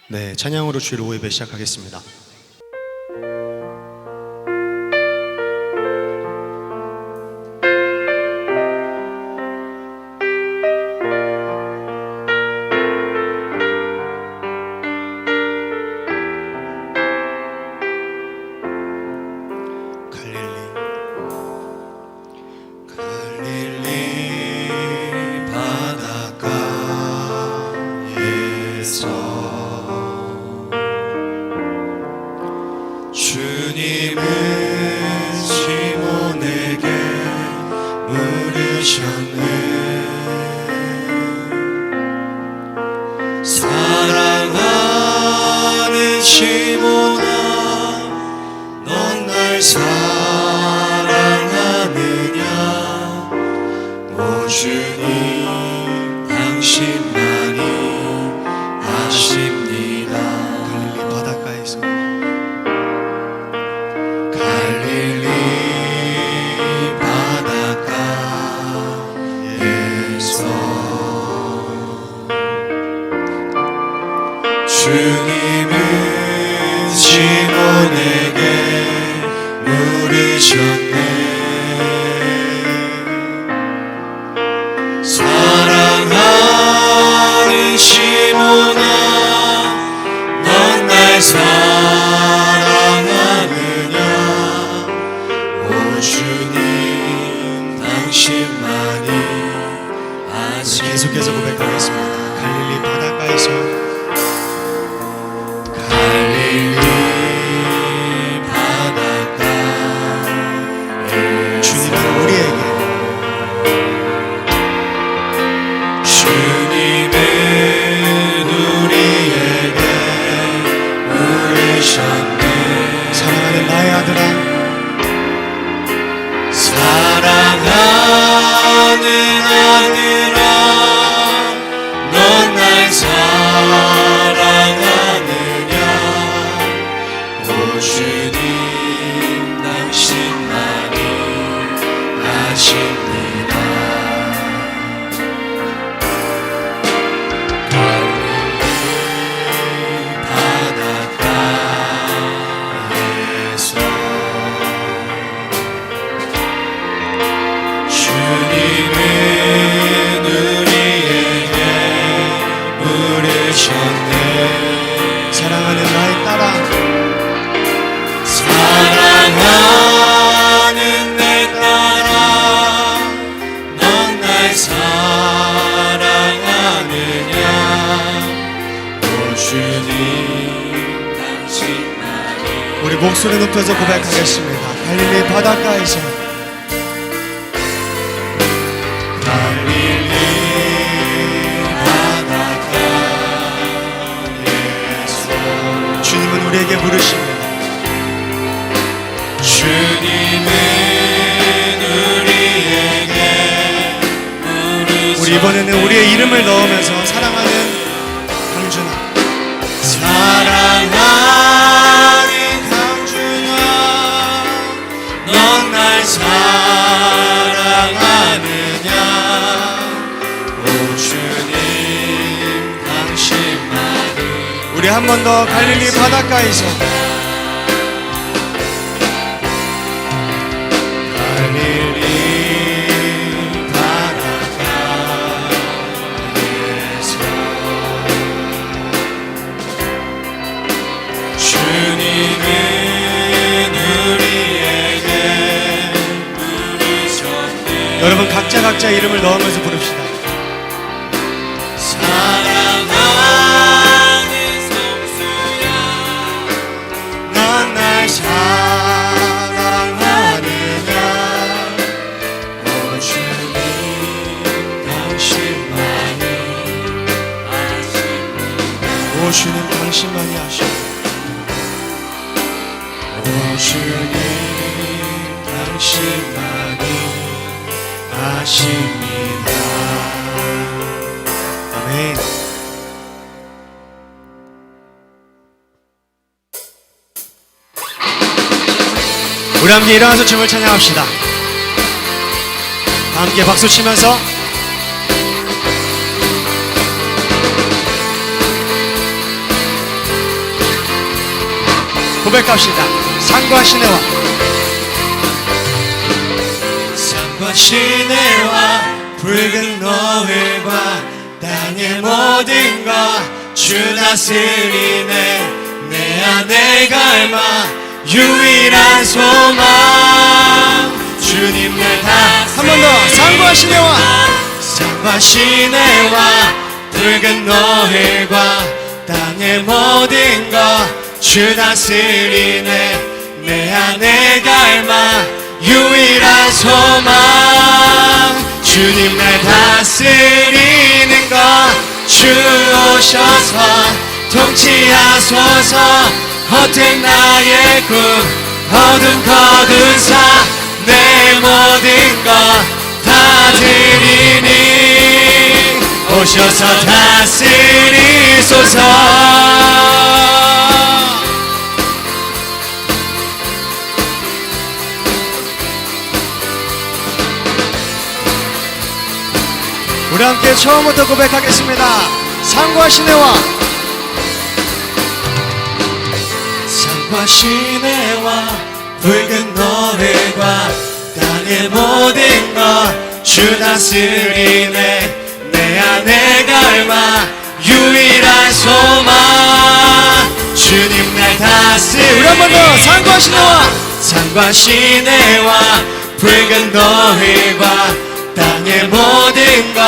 네, 찬양으로 주일 오후 예배 시작하겠습니다. 주님은 시몬에게 물으셨네. 사랑하는 시몬아, 넌 날 사랑하느냐? 오 주님, 당신만이 아십니다. 갈릴리 바닷가에서 주님은 시몬에게 물으셨네. 사랑하는 시몬아, 넌 날 사랑하느냐? 오 주님, 당신만이 아십니다. 계속해서 고백하겠습니다. 갈릴리 바닷가에서 주님은 우리에게 물으셨네. 사랑하는 나의 아들아, 사랑하는 아들아, 넌 날 사랑하느냐? 오 주님, 당신만이 아십니다. 바닷가에서 주님은 우리에게 물으셨네. 사랑하는 나의 딸아, 사랑하는 내 딸아, 넌 날 사랑하느냐? 오 주님, 당신만이. 우리 목소리 높여서 고백하겠습니다. 갈릴리 바닷가에서 갈릴리 바닷가에서 주님은 우리에게 물으십니다. 주님은 우리에게 물으셨네. 우리 이번에는 우리의 이름을 넣으면서 사랑하는 강준아, 사랑하는 강준아, 넌 날 사랑하느냐? 오 주님, 당신만이. 우리 한 번 더 갈릴리 바닷가에서 갈릴리 바닷가에서 주님은 우리에게 물으셨네. 여러분 각자 이름을 넣으면서 부릅시다. 사랑하는 성수야, 넌 날 사랑하느냐? 오 주님, 당신만이 아십니다. 오 주님, 당신만이 아십니다. 오 주님, 당신만이 아십니다. 아멘. 우리 함께 일어나서 주님을 찬양합시다. 다 함께 박수 치면서 고백합시다. 산과 시내와 산과 시내와 붉은 노을과 땅의 모든 것 주 다스리네. 내 안에 갈망 유일한 소망 주님 날 다스리네. 한 번 더. 산과 시내와 산과 시내와 붉은 노을과 땅의 모든 것 주 다스리네. 내 안에 갈망 유일한 소망 주님 날 다스리는 것 주 오셔서 통치하소서. 헛된 나의 꿈 어둠 거둔사 내 모든 것 다 드리니 오셔서 다스리소서. 우리 함께 처음부터 고백하겠습니다. 산과 시내와 산과 시내와 붉은 노을과 땅의 모든 것 주 다스리네. 내 안에 갈망 유일한 소망 주님 날 다스리네. 우리 한 번 더. 산과 시내와 산과 시내와 붉은 노을과 땅의 모든 것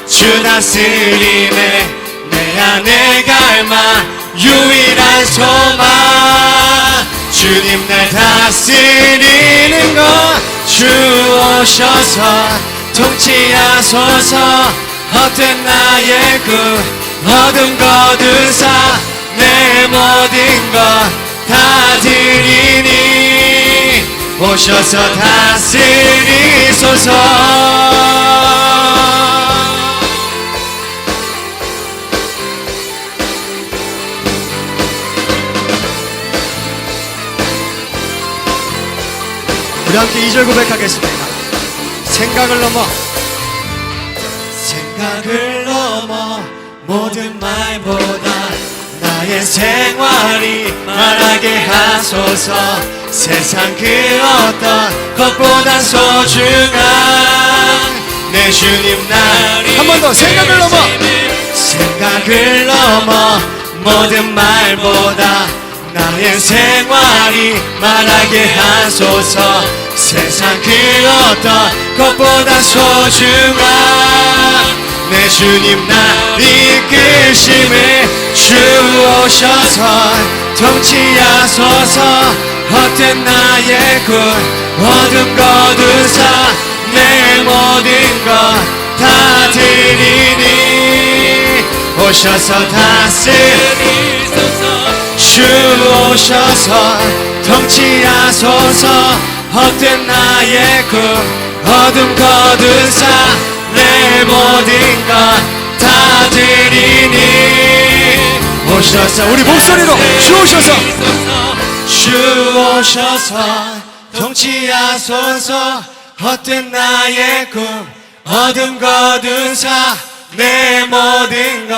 주 다스리네. 내 안에 갈망 유일한 소망 주님 날 다스리는 것 주 오셔서 통치하소서. 헛된 나의 꿈 어둠 거둔사 내 모든 것 다 드리니 오셔서 다스리소서. 우리 함께 2절 고백하겠습니다. 생각을 넘어 생각을 넘어 모든 말보다 나의 생활이 말하게 하소서. 세상 그 어떤 것보다 소중한 내 주님 나를 한 번 더. 생각을 넘어 생각을 넘어 모든 말보다 나의 생활이 말하게 하소서. 세상 그 어떤 것보다 소중한 내 주님 날 이끄심을 주 오셔서 통치하소서. 헛된 나의 꿈 어둠 거둔사 내 모든 것 다 드리니 오셔서 다스리소서. 주 오셔서 통치하소서. 헛된 나의 꿈 어둠 거둔사 내 모든 것 다 드리니 오셔서 우리 목소리로 주 오셔서 주 오셔서 통치하소서. 헛된 나의 꿈 어둠 거둔사 내 모든 것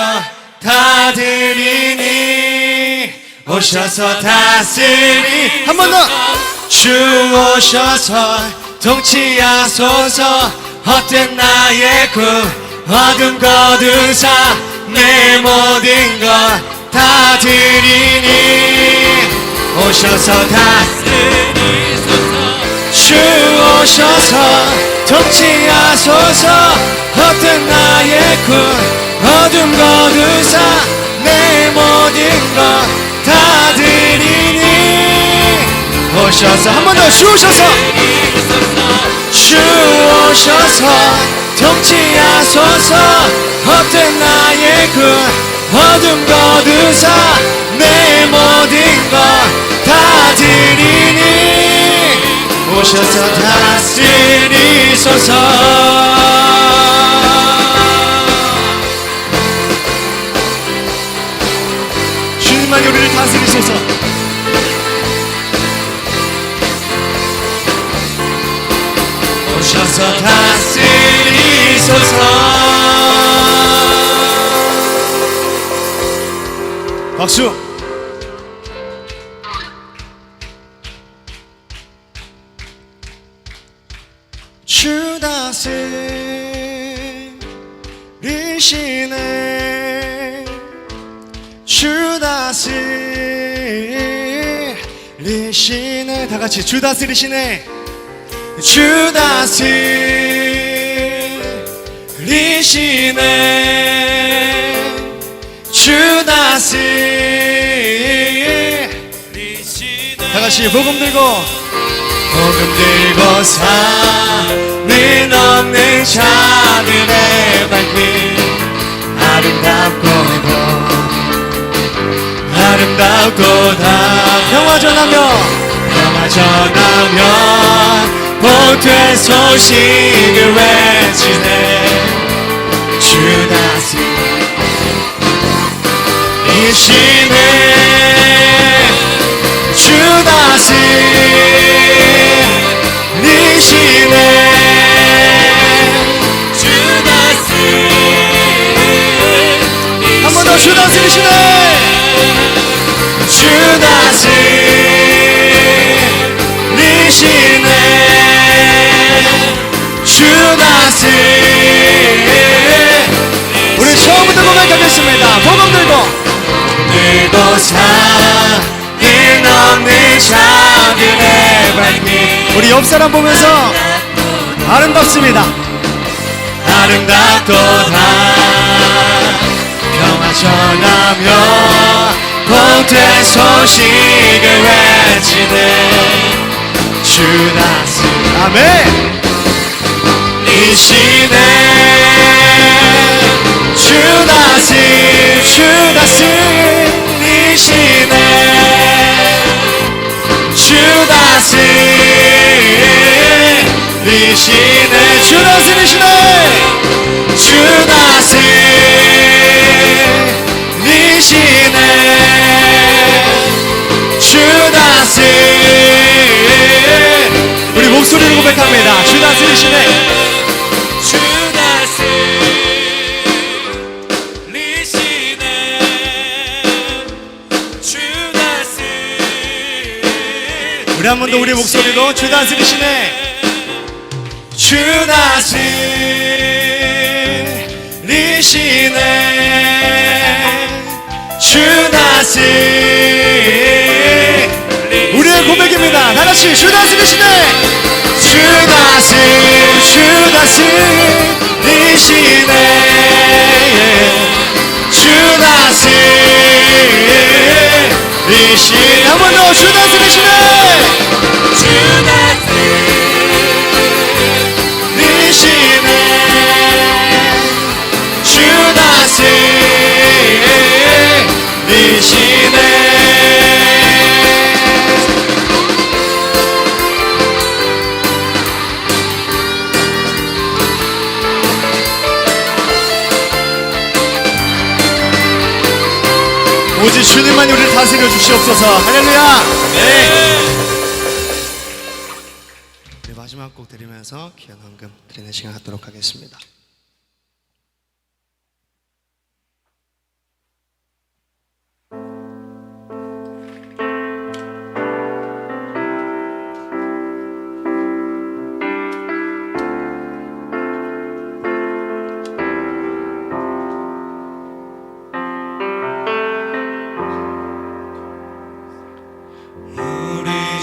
다 드리니 오셔서 다스리. 한 번 더. 주 오셔서 통치하소서. 헛된 나의 꿈 어둠 거둔사 내 모든 것 다 드리니 오셔서 다스리소서. 주 오셔서 통치하소서. 헛된 나의 꿈 어둠 거둔사 내 모든 것 다 드리니 오셔서 한 번 더. 주 오셔서 주 오셔서 통치하소서. 헛된 나의 꿈 어둠 거둔사 내 모든 것 다 드리니 오셔서 다스리소서. 주님만이 우리를 다스리소서. 오셔서 다스리소서. 박수. 리시네 주 다스리시네 다 같이 주 다스리시네 주 다스리시네 주 다스리시네 다 같이 복음 들고 산을 넘는 자들의 발길 아름답고 다 평화 전하며 복된 소식을 외치네 주 다스리시네 주 다스리시네 한 번 더 주 다스리시네 주 다스리시네 주 우리 처음부터 고백하겠습니다 복음 들고 산을 넘는 자들의 발길 우리 옆 사람 보면서 아름답습니다 아름답고 다 평화 전하며 복된 소식을 외치네 주 다스리시네 주 다스리시네 주 다스리시네 주 다스리시네 주 다스리시네 주 우리 목소리로 고백합니다 주 다스리시네 주 다스리시네 주 우리 한 번 더 우리 목소리로 주 다스리시네 주 다스리시네 주 우리의 고백입니다 다같이 주 다스리시네 주 다스리시네 주 다스리시네 한 번 더 주 다스리시네 주 다스리시네 주 다스리시네 오직 주님만이 우리를 다스려 주시옵소서 할렐루야 우리 마지막 곡 드리면서 귀한 헌금 드리는 시간 갖도록 하겠습니다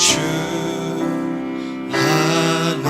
주 하나님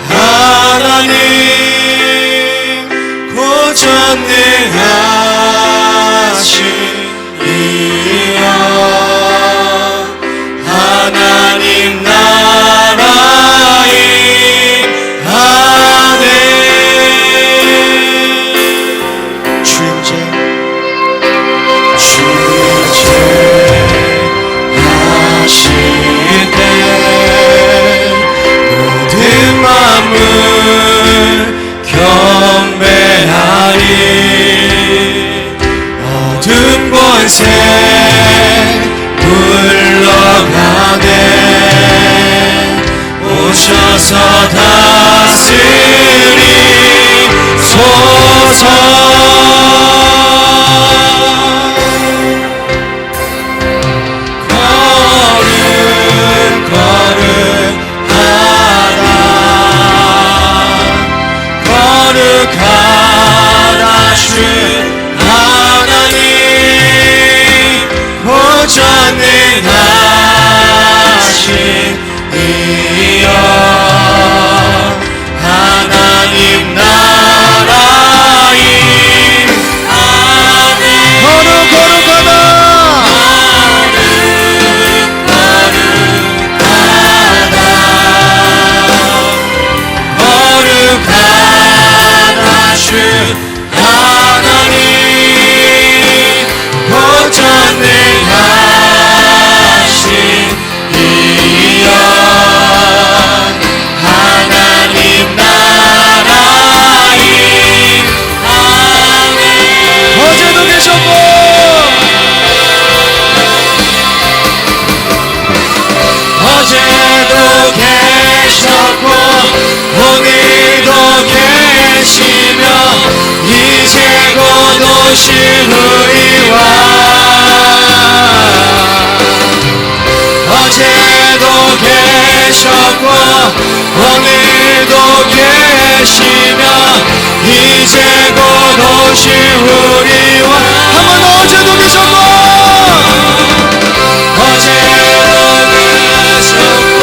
하나님 고전능하시니여 하나님 나라의 안에 주인제 하시되 모든 만물 경배하리 어둠 권세 물러가네 오셔서 다스리소서 거룩하다 주 하나님 고전능하시니여 하나님 나라의 안에 거룩하다 거룩하다 주 하나님 고전능하시니여 하나님 나라의 안에 어제도 계셨고 어제도 계셨고 오늘도 계시며 이제 곧 오실 우리와 어제도 계셨고 오늘도 계시며 이제 곧 오실 우리와 한번 어제도 계셨고 어제도 계셨고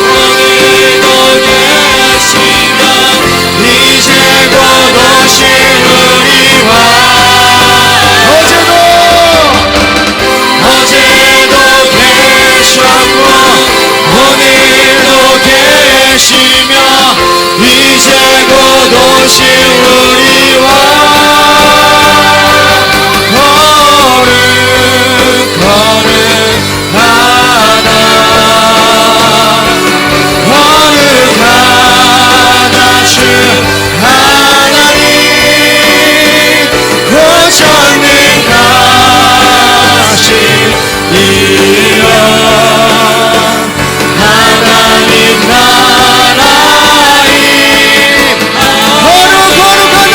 오늘도 계시며 이제 곧 오실 우리와 어제도 계셨고 오늘도 계시며 이제 곧 오실 우리와 거룩하다 주 하나님 고전능하시니여 하나님 나라의 거룩하다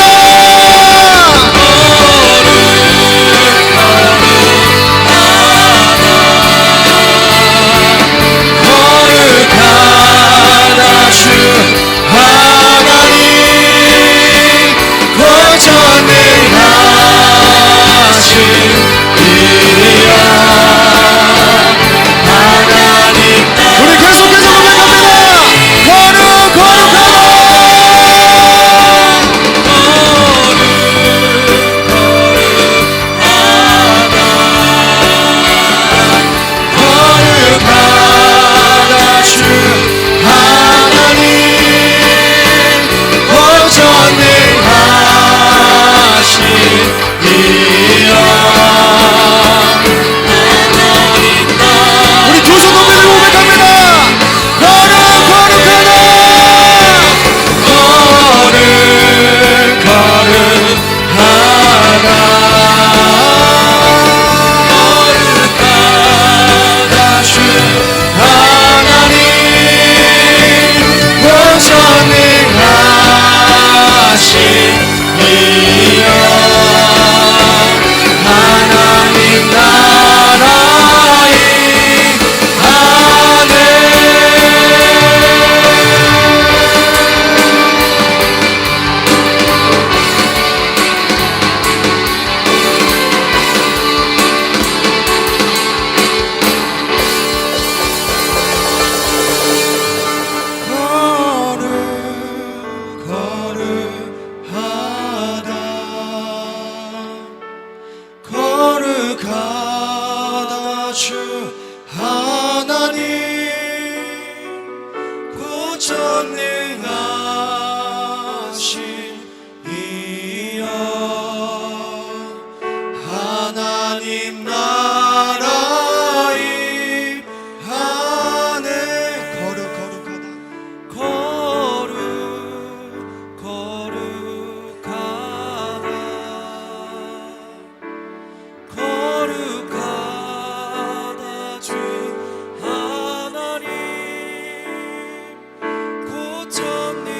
전능하신 이여 하나님 나라 임하네. 거룩하다 거룩하다 주 하나님 곧 전능하신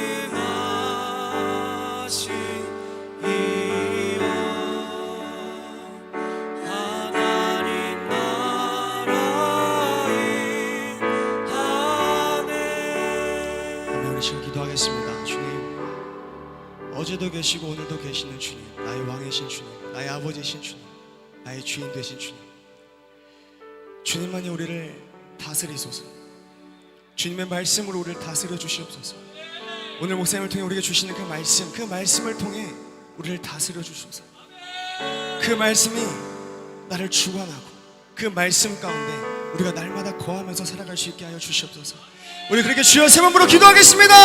이여 하나님 나라 임하네. 아멘. 우리 지금 기도하겠습니다. 주님, 어제도 계시고 오늘도 계시는 주님, 나의 왕이신 주님, 나의 아버지신 주님, 나의 주인 되신 주님, 주님만이 우리를 다스리소서. 주님의 말씀으로 우리를 다스려 주시옵소서. 오늘 목사님을 통해 우리에게 주시는 그 말씀을 통해 우리를 다스려 주소서. 그 말씀이 나를 주관하고 그 말씀 가운데 우리가 날마다 거하면서 살아갈 수 있게 하여 주시옵소서. 우리 그렇게 주여 세 번 부르고 기도하겠습니다.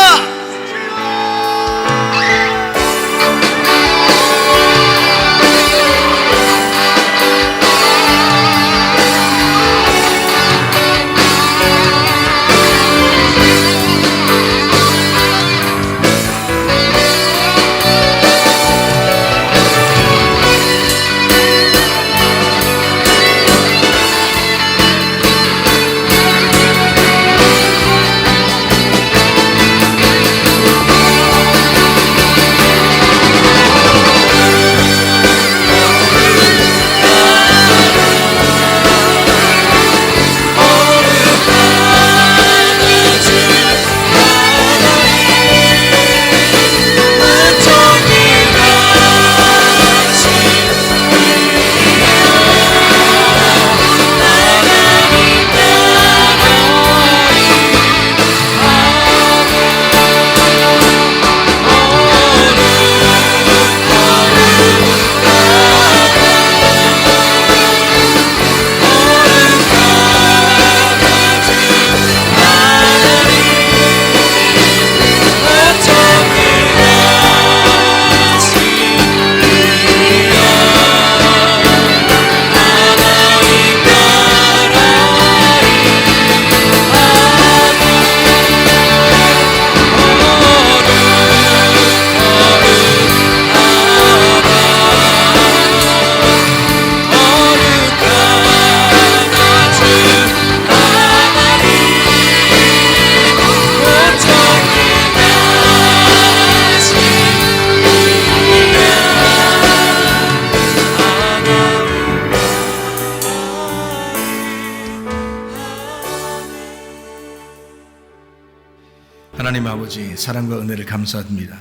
하나님 아버지, 사랑과 은혜를 감사드립니다.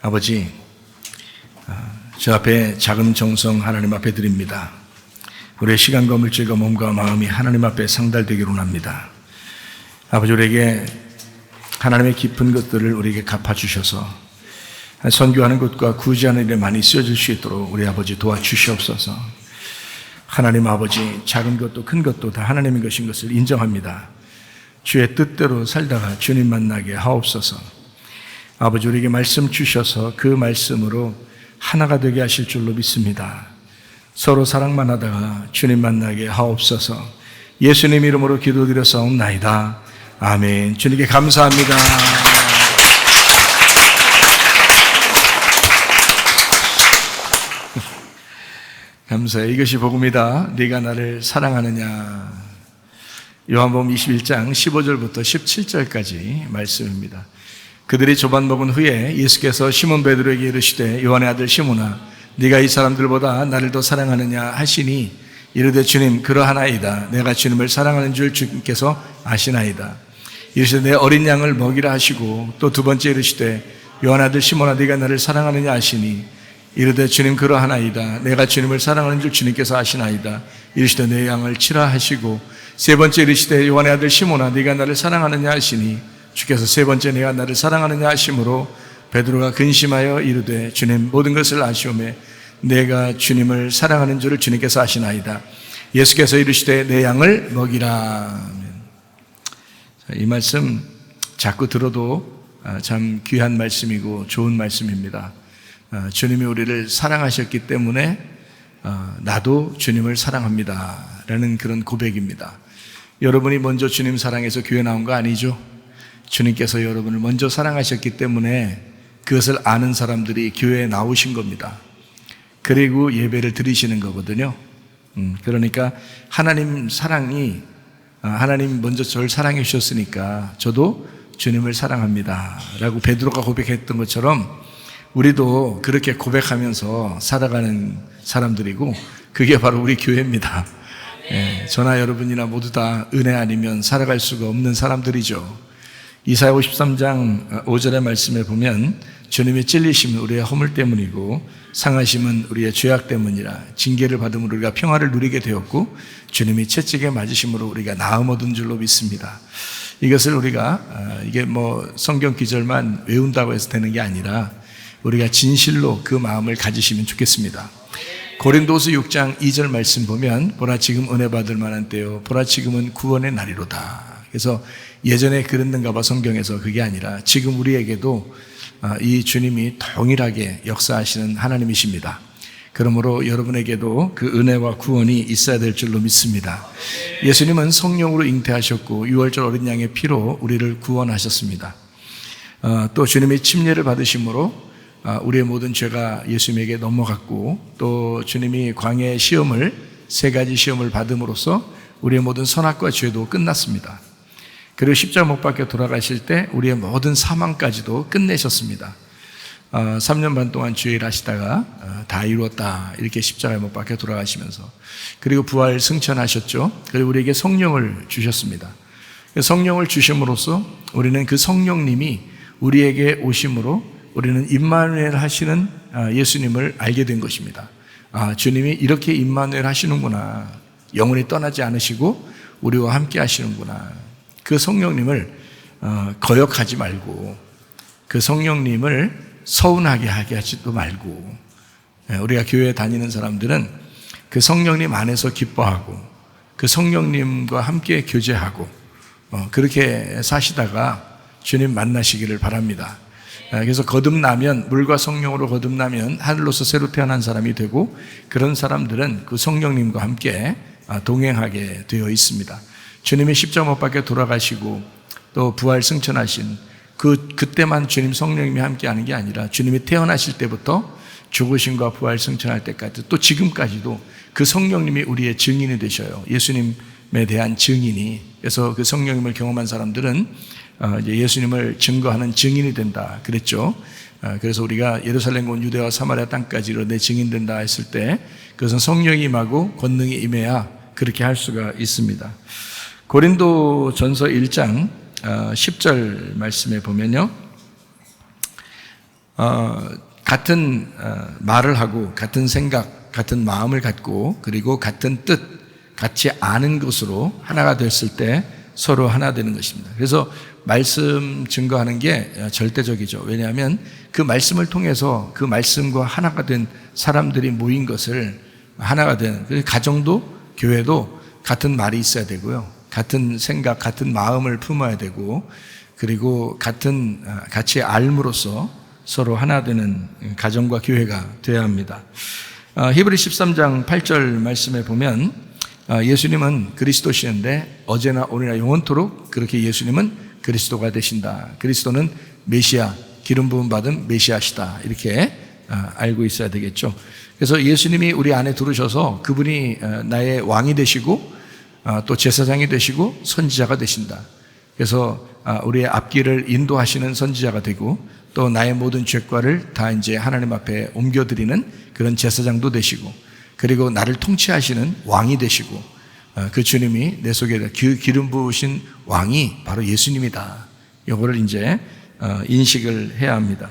아버지, 저 앞에 작은 정성 하나님 앞에 드립니다. 우리의 시간과 물질과 몸과 마음이 하나님 앞에 상달되기를 원합니다. 아버지, 우리에게 하나님의 깊은 것들을 우리에게 갚아주셔서 선교하는 것과 구제하는 일에 많이 쓰여질 수 있도록 우리 아버지 도와주시옵소서. 하나님 아버지, 작은 것도 큰 것도 다 하나님의 것인 것을 인정합니다. 주의 뜻대로 살다가 주님 만나게 하옵소서. 아버지, 우리에게 말씀 주셔서 그 말씀으로 하나가 되게 하실 줄로 믿습니다. 서로 사랑만 하다가 주님 만나게 하옵소서. 예수님 이름으로 기도드려사옵나이다. 아멘. 주님께 감사합니다. 감사해. 이것이 복음이다. 네가 나를 사랑하느냐. 요한복음 21장 15절부터 17절까지 말씀입니다. 그들이 조반 먹은 후에 예수께서 시몬 베드로에게 이르시되 요한의 아들 시몬아, 네가 이 사람들보다 나를 더 사랑하느냐 하시니 이르되 주님, 그러하나이다. 내가 주님을 사랑하는 줄 주님께서 아시나이다. 이르시되 내 어린 양을 먹이라 하시고 또 두 번째 이르시되 요한의 아들 시몬아, 네가 나를 사랑하느냐 하시니 이르되 주님, 그러하나이다. 내가 주님을 사랑하는 줄 주님께서 아시나이다. 이르시되 내 양을 치라 하시고 세 번째 이르시되 요한의 아들 시몬아, 네가 나를 사랑하느냐 하시니 주께서 세 번째 내가 나를 사랑하느냐 하심으로 베드로가 근심하여 이르되 주님, 모든 것을 아시오매 내가 주님을 사랑하는 줄을 주님께서 아시나이다. 예수께서 이르시되 내 양을 먹이라. 이 말씀 자꾸 들어도 참 귀한 말씀이고 좋은 말씀입니다. 주님이 우리를 사랑하셨기 때문에 나도 주님을 사랑합니다 라는 그런 고백입니다. 여러분이 먼저 주님 사랑해서 교회 나온 거 아니죠? 주님께서 여러분을 먼저 사랑하셨기 때문에 그것을 아는 사람들이 교회에 나오신 겁니다. 그리고 예배를 드리시는 거거든요. 그러니까 하나님 사랑이 하나님 먼저 저를 사랑해 주셨으니까 저도 주님을 사랑합니다 라고 베드로가 고백했던 것처럼 우리도 그렇게 고백하면서 살아가는 사람들이고 그게 바로 우리 교회입니다. 저나 여러분이나 모두 다 은혜 아니면 살아갈 수가 없는 사람들이죠. 이사야 53장 5절의 말씀에 보면 주님이 찔리심은 우리의 허물 때문이고 상하심은 우리의 죄악 때문이라 징계를 받음으로 우리가 평화를 누리게 되었고 주님이 채찍에 맞으심으로 우리가 나음 얻은 줄로 믿습니다. 이것을 우리가 이게 뭐 성경 기절만 외운다고 해서 되는 게 아니라 우리가 진실로 그 마음을 가지시면 좋겠습니다. 고린도서 6장 2절 말씀 보면 보라 지금 은혜 받을 만한 때요 보라 지금은 구원의 날이로다. 그래서 예전에 그랬는가 봐 성경에서 그게 아니라 지금 우리에게도 이 주님이 동일하게 역사하시는 하나님이십니다. 그러므로 여러분에게도 그 은혜와 구원이 있어야 될 줄로 믿습니다. 예수님은 성령으로 잉태하셨고 6월절 어린 양의 피로 우리를 구원하셨습니다. 또 주님의 침례를 받으심으로 우리의 모든 죄가 예수님에게 넘어갔고 또 주님이 광야의 시험을 3가지 시험을 받음으로써 우리의 모든 선악과 죄도 끝났습니다. 그리고 십자가 못 박혀 돌아가실 때 우리의 모든 사망까지도 끝내셨습니다. 3년 반 동안 주일 하시다가 다 이루었다 이렇게 십자가에 못 박혀 돌아가시면서 그리고 부활 승천하셨죠. 그리고 우리에게 성령을 주셨습니다. 성령을 주심으로써 우리는 그 성령님이 우리에게 오심으로 우리는 임마누엘 하시는 예수님을 알게 된 것입니다. 주님이 이렇게 임마누엘 하시는구나. 영원히 떠나지 않으시고 우리와 함께 하시는구나. 그 성령님을 거역하지 말고 그 성령님을 서운하게 하게 하지도 말고 우리가 교회에 다니는 사람들은 그 성령님 안에서 기뻐하고 그 성령님과 함께 교제하고 그렇게 사시다가 주님 만나시기를 바랍니다. 그래서 거듭나면 물과 성령으로 거듭나면 하늘로서 새로 태어난 사람이 되고 그런 사람들은 그 성령님과 함께 동행하게 되어 있습니다. 주님이 십자가 못 박혀 돌아가시고 또 부활 승천하신 그때만 주님 성령님이 함께 하는 게 아니라 주님이 태어나실 때부터 죽으심과 부활 승천할 때까지 또 지금까지도 그 성령님이 우리의 증인이 되셔요. 예수님에 대한 증인이. 그래서 그 성령님을 경험한 사람들은 이제 예수님을 증거하는 증인이 된다 그랬죠. 그래서 우리가 예루살렘 온 유대와 사마리아 땅까지 내 증인 된다 했을 때 그것은 성령이 임하고 권능이 임해야 그렇게 할 수가 있습니다. 고린도 전서 1장 10절 말씀에 보면요. 같은 말을 하고 같은 생각, 같은 마음을 갖고 그리고 같은 뜻, 같이 아는 것으로 하나가 됐을 때 서로 하나 되는 것입니다. 그래서 말씀 증거하는 게 절대적이죠. 왜냐하면 그 말씀을 통해서 그 말씀과 하나가 된 사람들이 모인 것을 하나가 된 가정도 교회도 같은 말이 있어야 되고요. 같은 생각, 같은 마음을 품어야 되고 그리고 같이 알므로써 서로 하나 되는 가정과 교회가 되어야 합니다. 히브리 13장 8절 말씀에 보면 예수님은 그리스도시는데 어제나 오늘이나 영원토록 그렇게 예수님은 그리스도가 되신다. 그리스도는 메시아, 기름 부음 받은 메시아시다. 이렇게 알고 있어야 되겠죠. 그래서 예수님이 우리 안에 들어오셔서 그분이 나의 왕이 되시고 또 제사장이 되시고 선지자가 되신다. 그래서 우리의 앞길을 인도하시는 선지자가 되고 또 나의 모든 죄과를 다 이제 하나님 앞에 옮겨드리는 그런 제사장도 되시고 그리고 나를 통치하시는 왕이 되시고 그 주님이 내 속에 기름 부으신 왕이 바로 예수님이다. 이거를 이제 인식을 해야 합니다.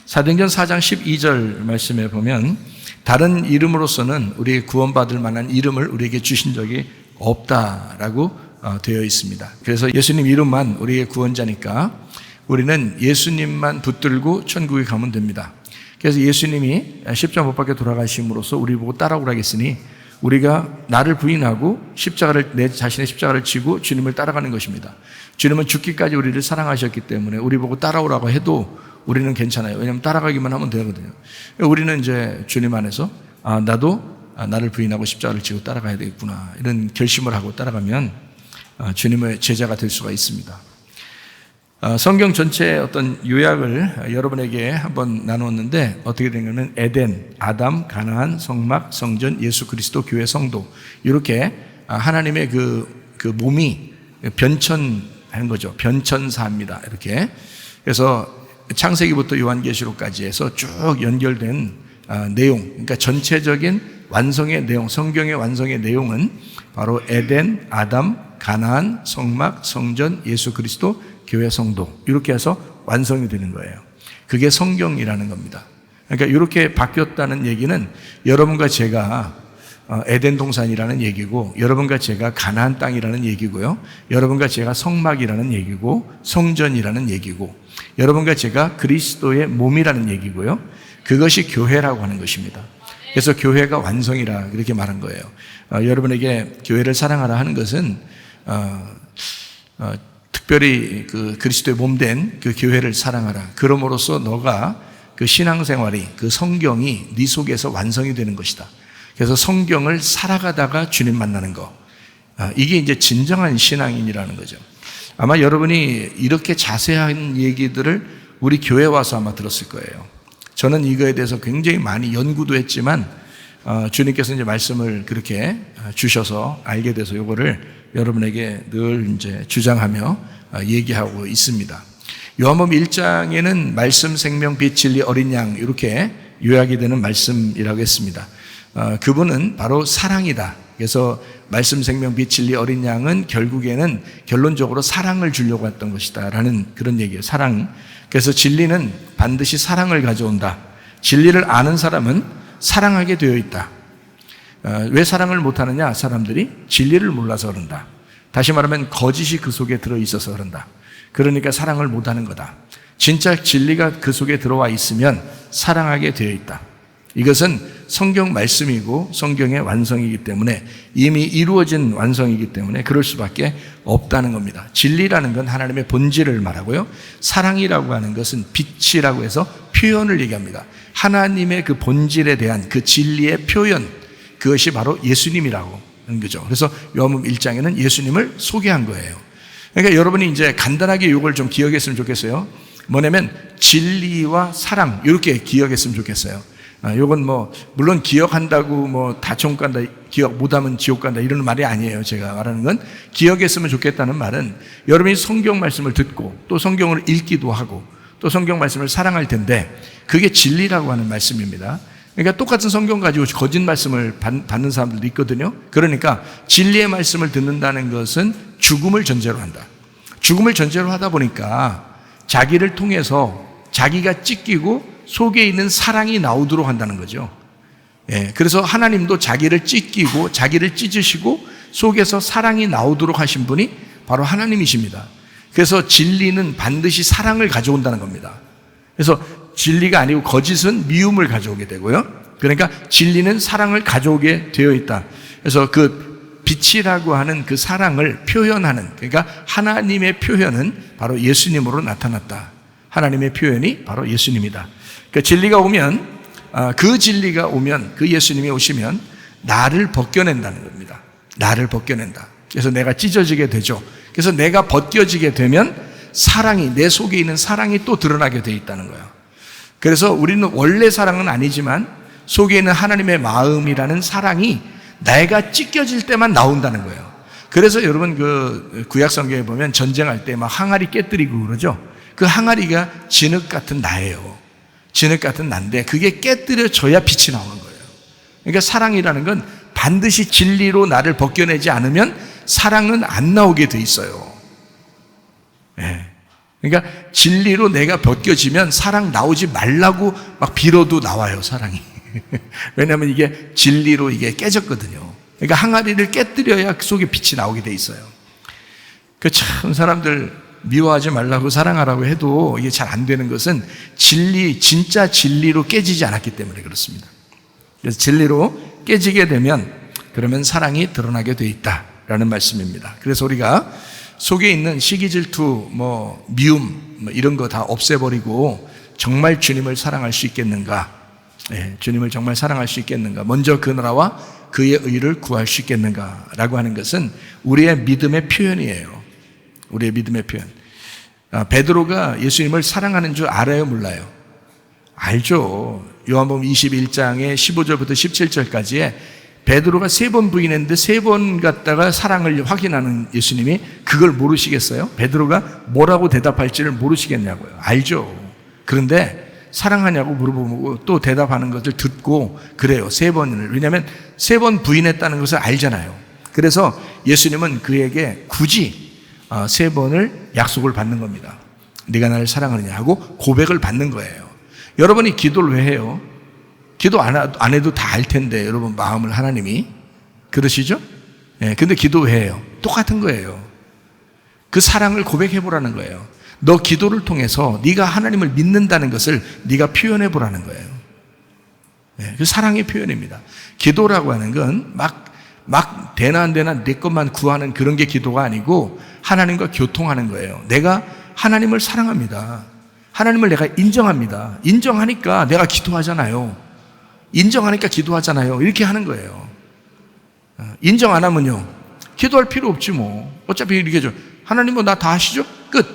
사도행전 4장 12절 말씀에 보면 다른 이름으로서는 우리 구원받을 만한 이름을 우리에게 주신 적이 없다라고 되어 있습니다. 그래서 예수님 이름만 우리의 구원자니까 우리는 예수님만 붙들고 천국에 가면 됩니다. 그래서 예수님이 십자가 못 박혀 돌아가심으로써 우리 보고 따라오라 했으니 우리가 나를 부인하고 내 자신의 십자가를 지고 주님을 따라가는 것입니다. 주님은 죽기까지 우리를 사랑하셨기 때문에 우리 보고 따라오라고 해도 우리는 괜찮아요. 왜냐하면 따라가기만 하면 되거든요. 우리는 이제 주님 안에서 나도 나를 부인하고 십자가를 지고 따라가야 되겠구나, 이런 결심을 하고 따라가면 주님의 제자가 될 수가 있습니다. 성경 전체의 어떤 요약을 여러분에게 한번 나누었는데 어떻게 되냐면 에덴, 아담, 가나안, 성막, 성전, 예수 그리스도, 교회, 성도, 이렇게 하나님의 그 몸이 변천한 거죠. 변천사입니다. 이렇게. 그래서 창세기부터 요한계시록까지 해서 쭉 연결된 내용, 그러니까 전체적인 완성의 내용, 성경의 완성의 내용은 바로 에덴, 아담, 가나안, 성막, 성전, 예수 그리스도, 교회, 성도, 이렇게 해서 완성이 되는 거예요. 그게 성경이라는 겁니다. 그러니까 이렇게 바뀌었다는 얘기는 여러분과 제가 에덴 동산이라는 얘기고, 여러분과 제가 가나안 땅이라는 얘기고요, 여러분과 제가 성막이라는 얘기고, 성전이라는 얘기고, 여러분과 제가 그리스도의 몸이라는 얘기고요, 그것이 교회라고 하는 것입니다. 그래서 교회가 완성이라 이렇게 말한 거예요. 여러분에게 교회를 사랑하라 하는 것은 특별히 그 그리스도의 몸된 그 교회를 사랑하라. 그럼으로써 너가 그 신앙생활이, 그 성경이 네 속에서 완성이 되는 것이다. 그래서 성경을 살아가다가 주님 만나는 거, 이게 이제 진정한 신앙인이라는 거죠. 아마 여러분이 이렇게 자세한 얘기들을 우리 교회 와서 아마 들었을 거예요. 저는 이거에 대해서 굉장히 많이 연구도 했지만 주님께서 이제 말씀을 그렇게 주셔서 알게 돼서 이거를 여러분에게 늘 이제 주장하며 얘기하고 있습니다. 요한복음 1장에는 말씀, 생명, 빛, 진리, 어린 양, 이렇게 요약이 되는 말씀이라고 했습니다. 그분은 바로 사랑이다. 그래서 말씀, 생명, 빛, 진리, 어린 양은 결국에는 결론적으로 사랑을 주려고 했던 것이다 라는 그런 얘기예요. 사랑. 그래서 진리는 반드시 사랑을 가져온다. 진리를 아는 사람은 사랑하게 되어 있다. 왜 사랑을 못하느냐? 사람들이 진리를 몰라서 그런다. 다시 말하면 거짓이 그 속에 들어있어서 그런다. 그러니까 사랑을 못하는 거다. 진짜 진리가 그 속에 들어와 있으면 사랑하게 되어 있다. 이것은 성경 말씀이고 성경의 완성이기 때문에, 이미 이루어진 완성이기 때문에 그럴 수밖에 없다는 겁니다. 진리라는 건 하나님의 본질을 말하고요, 사랑이라고 하는 것은 빛이라고 해서 표현을 얘기합니다. 하나님의 그 본질에 대한 그 진리의 표현, 그것이 바로 예수님이라고 하는 거죠. 그래서 요한복음 1장에는 예수님을 소개한 거예요. 그러니까 여러분이 이제 간단하게 이걸 좀 기억했으면 좋겠어요. 뭐냐면 진리와 사랑, 이렇게 기억했으면 좋겠어요. 요건 물론 기억한다고 다 천국 간다, 기억 못하면 지옥 간다, 이런 말이 아니에요. 제가 말하는 건 기억했으면 좋겠다는 말은 여러분이 성경 말씀을 듣고 또 성경을 읽기도 하고 또 성경 말씀을 사랑할 텐데, 그게 진리라고 하는 말씀입니다. 그러니까 똑같은 성경 가지고 거짓 말씀을 받는 사람들도 있거든요. 그러니까 진리의 말씀을 듣는다는 것은 죽음을 전제로 한다. 죽음을 전제로 하다 보니까 자기를 통해서 자기가 찢기고 속에 있는 사랑이 나오도록 한다는 거죠. 그래서 하나님도 자기를 찢기고 자기를 찢으시고 속에서 사랑이 나오도록 하신 분이 바로 하나님이십니다. 그래서 진리는 반드시 사랑을 가져온다는 겁니다. 그래서 진리가 아니고 거짓은 미움을 가져오게 되고요, 그러니까 진리는 사랑을 가져오게 되어 있다. 그래서 그 빛이라고 하는 그 사랑을 표현하는, 그러니까 하나님의 표현은 바로 예수님으로 나타났다. 하나님의 표현이 바로 예수님이다. 그러니까 진리가 오면, 그 진리가 오면, 그 예수님이 오시면 나를 벗겨낸다는 겁니다. 나를 벗겨낸다. 그래서 내가 찢어지게 되죠. 그래서 내가 벗겨지게 되면 사랑이, 내 속에 있는 사랑이 또 드러나게 되어 있다는 거예요. 그래서 우리는 원래 사랑은 아니지만 속에 있는 하나님의 마음이라는 사랑이 내가 찢겨질 때만 나온다는 거예요. 그래서 여러분 그 구약 성경에 보면 전쟁할 때 막 항아리 깨뜨리고 그러죠. 그 항아리가 진흙 같은 나예요. 진흙 같은 난데 그게 깨뜨려져야 빛이 나오는 거예요. 그러니까 사랑이라는 건 반드시 진리로 나를 벗겨내지 않으면 사랑은 안 나오게 돼 있어요. 그러니까 진리로 내가 벗겨지면 사랑 나오지 말라고 막 빌어도 나와요, 사랑이. 왜냐하면 이게 진리로 이게 깨졌거든요. 그러니까 항아리를 깨뜨려야 그 속에 빛이 나오게 돼 있어요. 그 참 사람들 미워하지 말라고 사랑하라고 해도 이게 잘 안 되는 것은 진짜 진리로 깨지지 않았기 때문에 그렇습니다. 그래서 진리로 깨지게 되면 그러면 사랑이 드러나게 돼 있다라는 말씀입니다. 그래서 우리가 속에 있는 시기, 질투, 미움 이런 거 다 없애버리고 정말 주님을 사랑할 수 있겠는가? 주님을 정말 사랑할 수 있겠는가? 먼저 그 나라와 그의 의를 구할 수 있겠는가라고 하는 것은 우리의 믿음의 표현이에요. 우리의 믿음의 표현. 베드로가 예수님을 사랑하는 줄 알아요, 몰라요? 알죠. 요한복음 21장의 15절부터 17절까지에 베드로가 3번 부인했는데 3번 갖다가 사랑을 확인하는 예수님이 그걸 모르시겠어요? 베드로가 뭐라고 대답할지를 모르시겠냐고요. 알죠. 그런데 사랑하냐고 물어보고 또 대답하는 것을 듣고 그래요. 3번을. 왜냐하면 3번 부인했다는 것을 알잖아요. 그래서 예수님은 그에게 굳이 3번을 약속을 받는 겁니다. 네가 나를 사랑하느냐 하고 고백을 받는 거예요. 여러분이 기도를 왜 해요? 기도 안 해도 다 알 텐데 여러분 마음을 하나님이 그러시죠? 근데 기도 왜 해요? 똑같은 거예요. 그 사랑을 고백해 보라는 거예요. 너 기도를 통해서 네가 하나님을 믿는다는 것을 네가 표현해 보라는 거예요. 그 사랑의 표현입니다. 기도라고 하는 건 막 되나 안 되나 내 것만 구하는 그런 게 기도가 아니고 하나님과 교통하는 거예요. 내가 하나님을 사랑합니다. 하나님을 내가 인정합니다. 인정하니까 내가 기도하잖아요. 인정하니까 기도하잖아요. 이렇게 하는 거예요. 인정 안 하면요, 기도할 필요 없지 뭐. 어차피 이렇게 죠. 하나님 나 다 하시죠? 끝.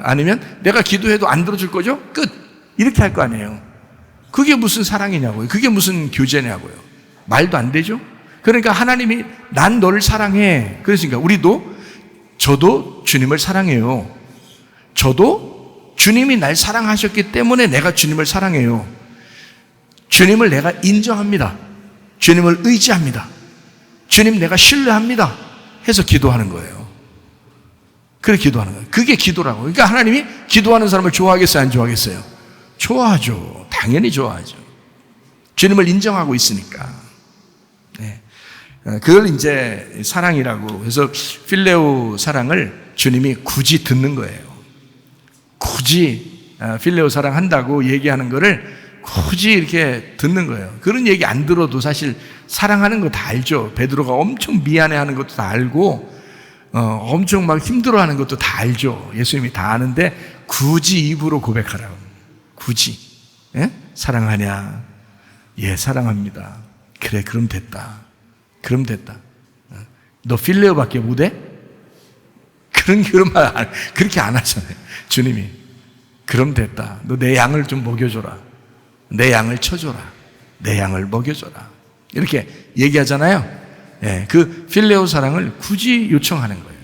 아니면 내가 기도해도 안 들어줄 거죠? 끝. 이렇게 할 거 아니에요. 그게 무슨 사랑이냐고요. 그게 무슨 교제냐고요. 말도 안 되죠. 그러니까 하나님이 난 너를 사랑해. 그러니까 저도 주님을 사랑해요. 저도 주님이 날 사랑하셨기 때문에 내가 주님을 사랑해요. 주님을 내가 인정합니다. 주님을 의지합니다. 주님 내가 신뢰합니다. 해서 기도하는 거예요. 그래 기도하는 거예요. 그게 기도라고. 그러니까 하나님이 기도하는 사람을 좋아하겠어요? 안 좋아하겠어요? 좋아하죠. 당연히 좋아하죠. 주님을 인정하고 있으니까. 그걸 이제 사랑이라고. 그래서 필레오 사랑을 주님이 굳이 듣는 거예요. 굳이 필레오 사랑 한다고 얘기하는 거를 굳이 이렇게 듣는 거예요. 그런 얘기 안 들어도 사실 사랑하는 거 다 알죠. 베드로가 엄청 미안해하는 것도 다 알고 엄청 막 힘들어하는 것도 다 알죠. 예수님이 다 아는데 굳이 입으로 고백하라고. 굳이. 사랑하냐? 예, 사랑합니다. 그래, 그럼 됐다. 그럼 됐다. 너 필레오밖에 못해? 그런 말 그렇게 안 하잖아요. 주님이. 그럼 됐다. 너 내 양을 좀 먹여줘라. 내 양을 쳐줘라. 내 양을 먹여줘라. 이렇게 얘기하잖아요. 그 필레오 사랑을 굳이 요청하는 거예요.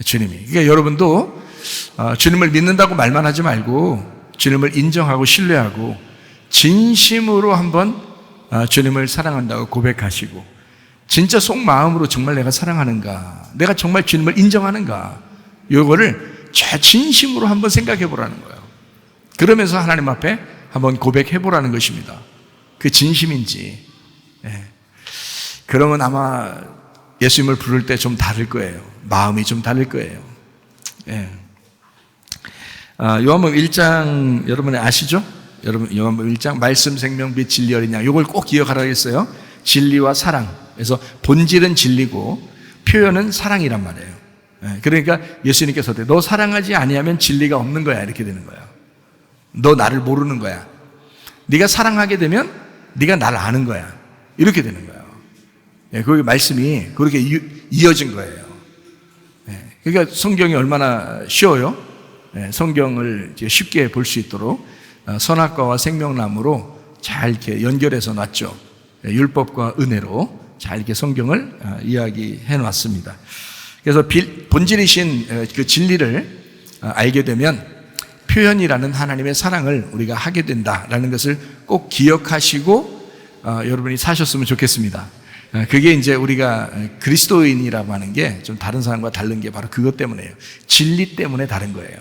주님이. 그러니까 여러분도 주님을 믿는다고 말만 하지 말고 주님을 인정하고 신뢰하고 진심으로 한번 주님을 사랑한다고 고백하시고 진짜 속마음으로 정말 내가 사랑하는가, 내가 정말 주님을 인정하는가, 이거를 진심으로 한번 생각해 보라는 거예요. 그러면서 하나님 앞에 한번 고백해 보라는 것입니다. 그 진심인지. 그러면 아마 예수님을 부를 때 좀 다를 거예요. 마음이 좀 다를 거예요. 요한복음 1장 여러분 아시죠? 여러분 요한복음 1장 말씀 생명 빛 진리 어린 양, 이걸 꼭 기억하라고 했어요. 진리와 사랑. 그래서 본질은 진리고 표현은 사랑이란 말이에요. 그러니까 예수님께서 너 사랑하지 아니하면 진리가 없는 거야, 이렇게 되는 거야. 너 나를 모르는 거야. 네가 사랑하게 되면 네가 나를 아는 거야, 이렇게 되는 거예요. 그 말씀이 그렇게 이어진 거예요. 그러니까 성경이 얼마나 쉬워요. 성경을 쉽게 볼 수 있도록 선악과와 생명나무로 잘 이렇게 연결해서 놨죠. 율법과 은혜로 잘 이렇게 성경을 이야기해 놨습니다. 그래서 본질이신 그 진리를 알게 되면 표현이라는 하나님의 사랑을 우리가 하게 된다라는 것을 꼭 기억하시고 여러분이 사셨으면 좋겠습니다. 그게 이제 우리가 그리스도인이라고 하는 게 좀 다른 사람과 다른 게 바로 그것 때문에요. 진리 때문에 다른 거예요.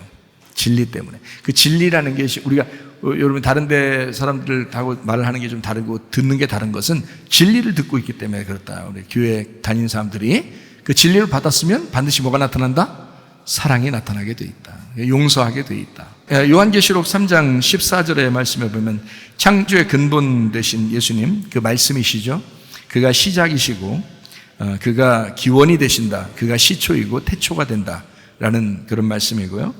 진리 때문에. 그 진리라는 게 우리가 여러분 다른 데 사람들하고 말을 하는 게 좀 다르고 듣는 게 다른 것은 진리를 듣고 있기 때문에 그렇다. 우리 교회 다니는 사람들이 그 진리를 받았으면 반드시 뭐가 나타난다? 사랑이 나타나게 돼 있다. 용서하게 돼 있다. 요한계시록 3장 14절의 말씀에 보면 창조의 근본 되신 예수님, 그 말씀이시죠. 그가 시작이시고 그가 기원이 되신다. 그가 시초이고 태초가 된다라는 그런 말씀이고요.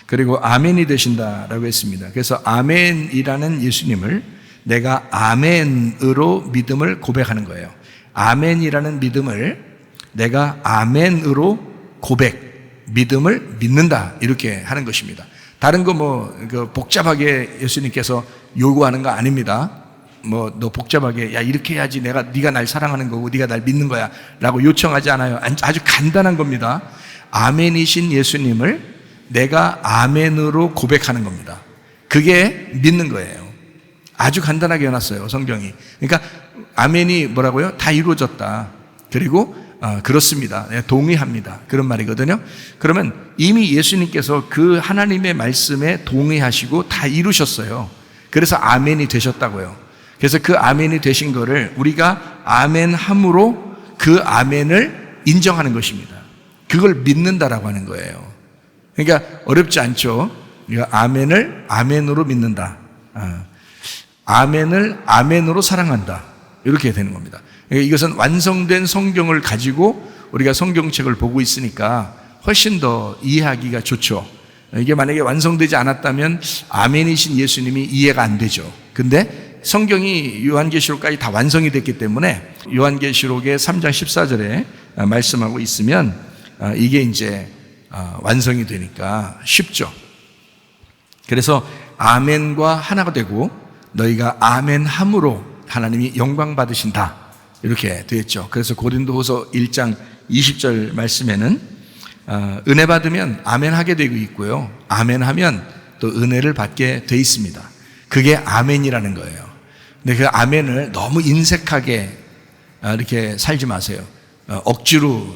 그리고 아멘이 되신다라고 했습니다. 그래서 아멘이라는 예수님을 내가 아멘으로 믿음을 고백하는 거예요. 아멘이라는 믿음을 내가 아멘으로 고백, 믿음을 믿는다 이렇게 하는 것입니다. 다른 거 복잡하게 예수님께서 요구하는 거 아닙니다. 너 복잡하게 이렇게 해야지 네가 날 사랑하는 거고 네가 날 믿는 거야 라고 요청하지 않아요. 아주 간단한 겁니다. 아멘이신 예수님을 내가 아멘으로 고백하는 겁니다. 그게 믿는 거예요. 아주 간단하게 해놨어요, 성경이. 그러니까 아멘이 뭐라고요? 다 이루어졌다. 그리고 그렇습니다. 네, 동의합니다. 그런 말이거든요. 그러면 이미 예수님께서 그 하나님의 말씀에 동의하시고 다 이루셨어요. 그래서 아멘이 되셨다고요. 그래서 그 아멘이 되신 거를 우리가 아멘함으로 그 아멘을 인정하는 것입니다. 그걸 믿는다라고 하는 거예요. 그러니까 어렵지 않죠. 우리가 아멘을 아멘으로 믿는다. 아멘을 아멘으로 사랑한다. 이렇게 되는 겁니다. 그러니까 이것은 완성된 성경을 가지고 우리가 성경책을 보고 있으니까 훨씬 더 이해하기가 좋죠. 이게 만약에 완성되지 않았다면 아멘이신 예수님이 이해가 안 되죠. 근데 성경이 요한계시록까지 다 완성이 됐기 때문에 요한계시록의 3장 14절에 말씀하고 있으면 이게 이제 완성이 되니까 쉽죠. 그래서 아멘과 하나가 되고 너희가 아멘함으로 하나님이 영광 받으신다 이렇게 되었죠. 그래서 고린도후서 1장 20절 말씀에는 은혜 받으면 아멘하게 되고 있고요, 아멘하면 또 은혜를 받게 돼 있습니다. 그게 아멘이라는 거예요. 근데 그 아멘을 너무 인색하게 이렇게 살지 마세요. 억지로,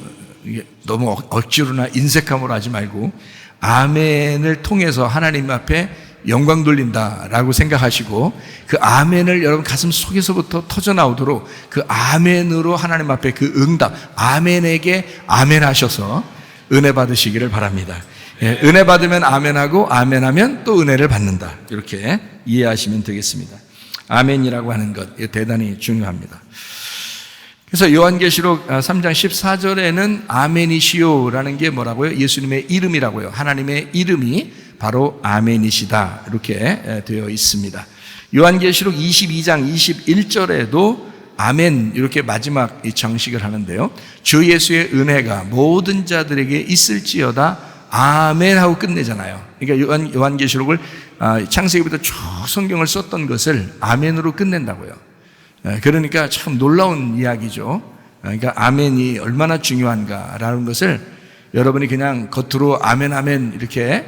너무 억지로나 인색함으로 하지 말고 아멘을 통해서 하나님 앞에 영광 돌린다라고 생각하시고 그 아멘을 여러분 가슴 속에서부터 터져나오도록 그 아멘으로 하나님 앞에 그 응답, 아멘에게 아멘하셔서 은혜 받으시기를 바랍니다. 예, 은혜 받으면 아멘하고 아멘하면 또 은혜를 받는다. 이렇게 이해하시면 되겠습니다. 아멘이라고 하는 것 대단히 중요합니다. 그래서 요한계시록 3장 14절에는 아멘이시오라는 게 뭐라고요? 예수님의 이름이라고요. 하나님의 이름이 바로 아멘이시다 이렇게 되어 있습니다. 요한계시록 22장 21절에도 아멘 이렇게 마지막 장식을 하는데요, 주 예수의 은혜가 모든 자들에게 있을지어다 아멘 하고 끝내잖아요. 그러니까 요한계시록을 창세기부터 쭉 성경을 썼던 것을 아멘으로 끝낸다고요. 그러니까 참 놀라운 이야기죠. 그러니까 아멘이 얼마나 중요한가라는 것을 여러분이 그냥 겉으로 아멘 아멘 이렇게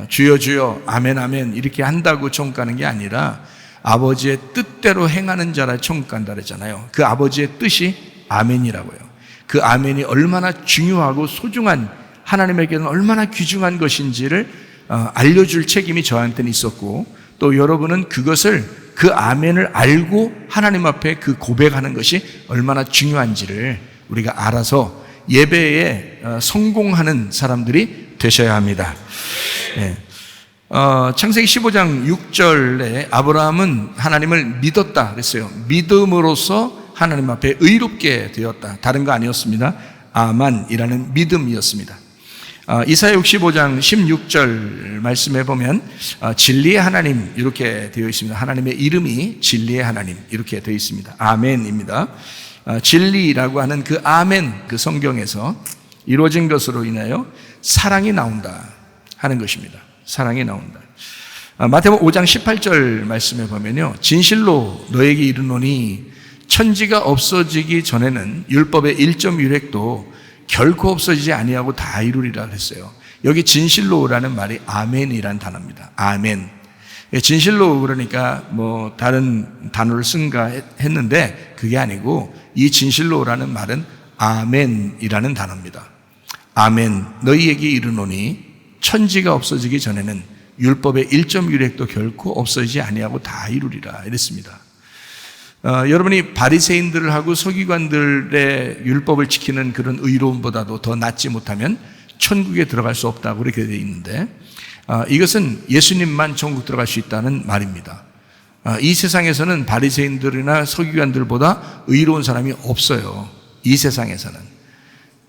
주여 주여 아멘 아멘 이렇게 한다고 천국 가는 게 아니라 아버지의 뜻대로 행하는 자라 천국 간다 그랬잖아요. 그 아버지의 뜻이 아멘이라고요. 그 아멘이 얼마나 중요하고 소중한, 하나님에게는 얼마나 귀중한 것인지를 알려줄 책임이 저한테는 있었고, 또 여러분은 그것을, 그 아멘을 알고 하나님 앞에 그 고백하는 것이 얼마나 중요한지를 우리가 알아서 예배에 성공하는 사람들이 되셔야 합니다. 네. 창세기 15장 6절에 아브라함은 하나님을 믿었다 그랬어요. 믿음으로써 하나님 앞에 의롭게 되었다. 다른 거 아니었습니다. 아만이라는 믿음이었습니다. 이사야 65장 16절 말씀해 보면 진리의 하나님 이렇게 되어 있습니다. 하나님의 이름이 진리의 하나님 이렇게 되어 있습니다. 아멘입니다. 진리라고 하는 그 아멘, 그 성경에서 이루어진 것으로 인하여 사랑이 나온다 하는 것입니다. 사랑이 나온다. 마태복음 5장 18절 말씀에 보면요, 진실로 너에게 이르노니 천지가 없어지기 전에는 율법의 1.1획도 결코 없어지지 아니하고 다 이루리라 그랬어요. 여기 진실로라는 말이 아멘이라는 단어입니다. 아멘. 진실로 그러니까 뭐 다른 단어를 쓴가 했는데 그게 아니고 이 진실로라는 말은 아멘이라는 단어입니다. 아멘. 너희에게 이르노니 천지가 없어지기 전에는 율법의 1.1획도 결코 없어지지 아니하고 다 이루리라 이랬습니다. 여러분이 바리새인들을 하고 서기관들의 율법을 지키는 그런 의로움보다도 더 낫지 못하면 천국에 들어갈 수 없다고 그렇게 되어 있는데, 이것은 예수님만 천국 들어갈 수 있다는 말입니다. 이 세상에서는 바리새인들이나 서기관들보다 의로운 사람이 없어요. 이 세상에서는.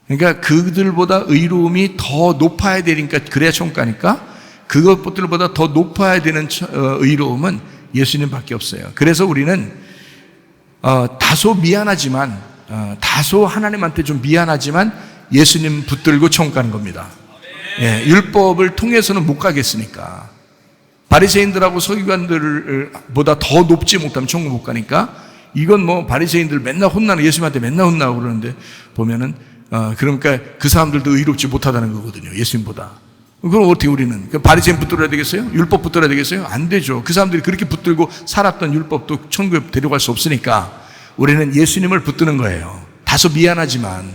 그러니까 그들보다 의로움이 더 높아야 되니까, 그래야 총가니까 그것들보다 더 높아야 되는 의로움은 예수님밖에 없어요. 그래서 우리는 다소 미안하지만, 다소 하나님한테 좀 미안하지만 예수님 붙들고 천국 가는 겁니다. 예, 율법을 통해서는 못 가겠으니까. 바리새인들하고 서기관들보다 더 높지 못하면 천국 못 가니까, 이건 뭐 바리새인들 맨날 혼나는, 예수님한테 맨날 혼나고 그러는데 보면은 그러니까 그 사람들도 의롭지 못하다는 거거든요. 예수님보다. 그럼 어떻게 우리는 바리새인 붙들어야 되겠어요? 율법 붙들어야 되겠어요? 안 되죠. 그 사람들이 그렇게 붙들고 살았던 율법도 천국에 데려갈 수 없으니까 우리는 예수님을 붙드는 거예요. 다소 미안하지만,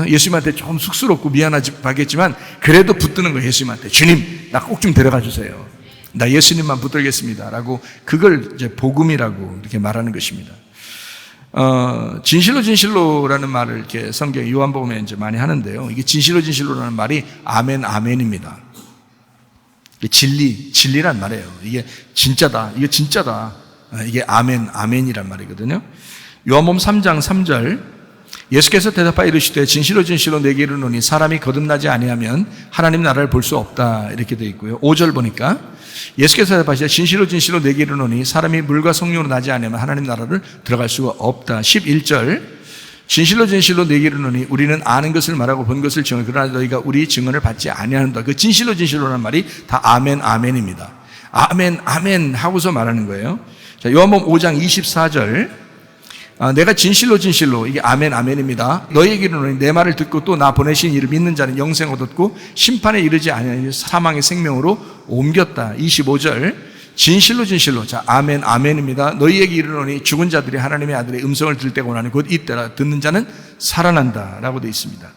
예수님한테 좀 쑥스럽고 미안하겠지만 그래도 붙드는 거예요. 예수님한테. 주님, 나 꼭 좀 데려가 주세요. 나 예수님만 붙들겠습니다 라고, 그걸 이제 복음이라고 이렇게 말하는 것입니다. 진실로 진실로라는 말을 이렇게 성경 요한복음에 이제 많이 하는데요. 이게 진실로 진실로라는 말이 아멘 아멘입니다. 진리란 말이에요. 이게 진짜다, 이게 진짜다, 이게 아멘 아멘이란 말이거든요. 요한복음 3장 3절, 예수께서 대답하여 이르시되 진실로 진실로 내게 이르노니 사람이 거듭나지 아니하면 하나님 나라를 볼 수 없다, 이렇게 되어 있고요. 5절 보니까 예수께서 대답하시되 진실로 진실로 내게 이르노니 사람이 물과 성령으로 나지 아니하면 하나님 나라를 들어갈 수가 없다. 11절, 진실로 진실로 내게 이르노니 우리는 아는 것을 말하고 본 것을 증언, 그러나 너희가 우리 증언을 받지 아니하는다. 그 진실로 진실로라는 말이 다 아멘 아멘입니다. 아멘 아멘 하고서 말하는 거예요. 자, 요한복음 5장 24절, 내가 진실로 진실로, 이게 아멘 아멘입니다. 너희에게 이르노니 내 말을 듣고 또 나 보내신 이를 믿는 자는 영생 얻었고 심판에 이르지 아니하니 사망의 생명으로 옮겼다. 25절, 진실로 진실로, 자 아멘 아멘입니다. 너희에게 이르노니 죽은 자들이 하나님의 아들의 음성을 들을 때가 오나니 곧 이때라. 듣는 자는 살아난다 라고 되어 있습니다.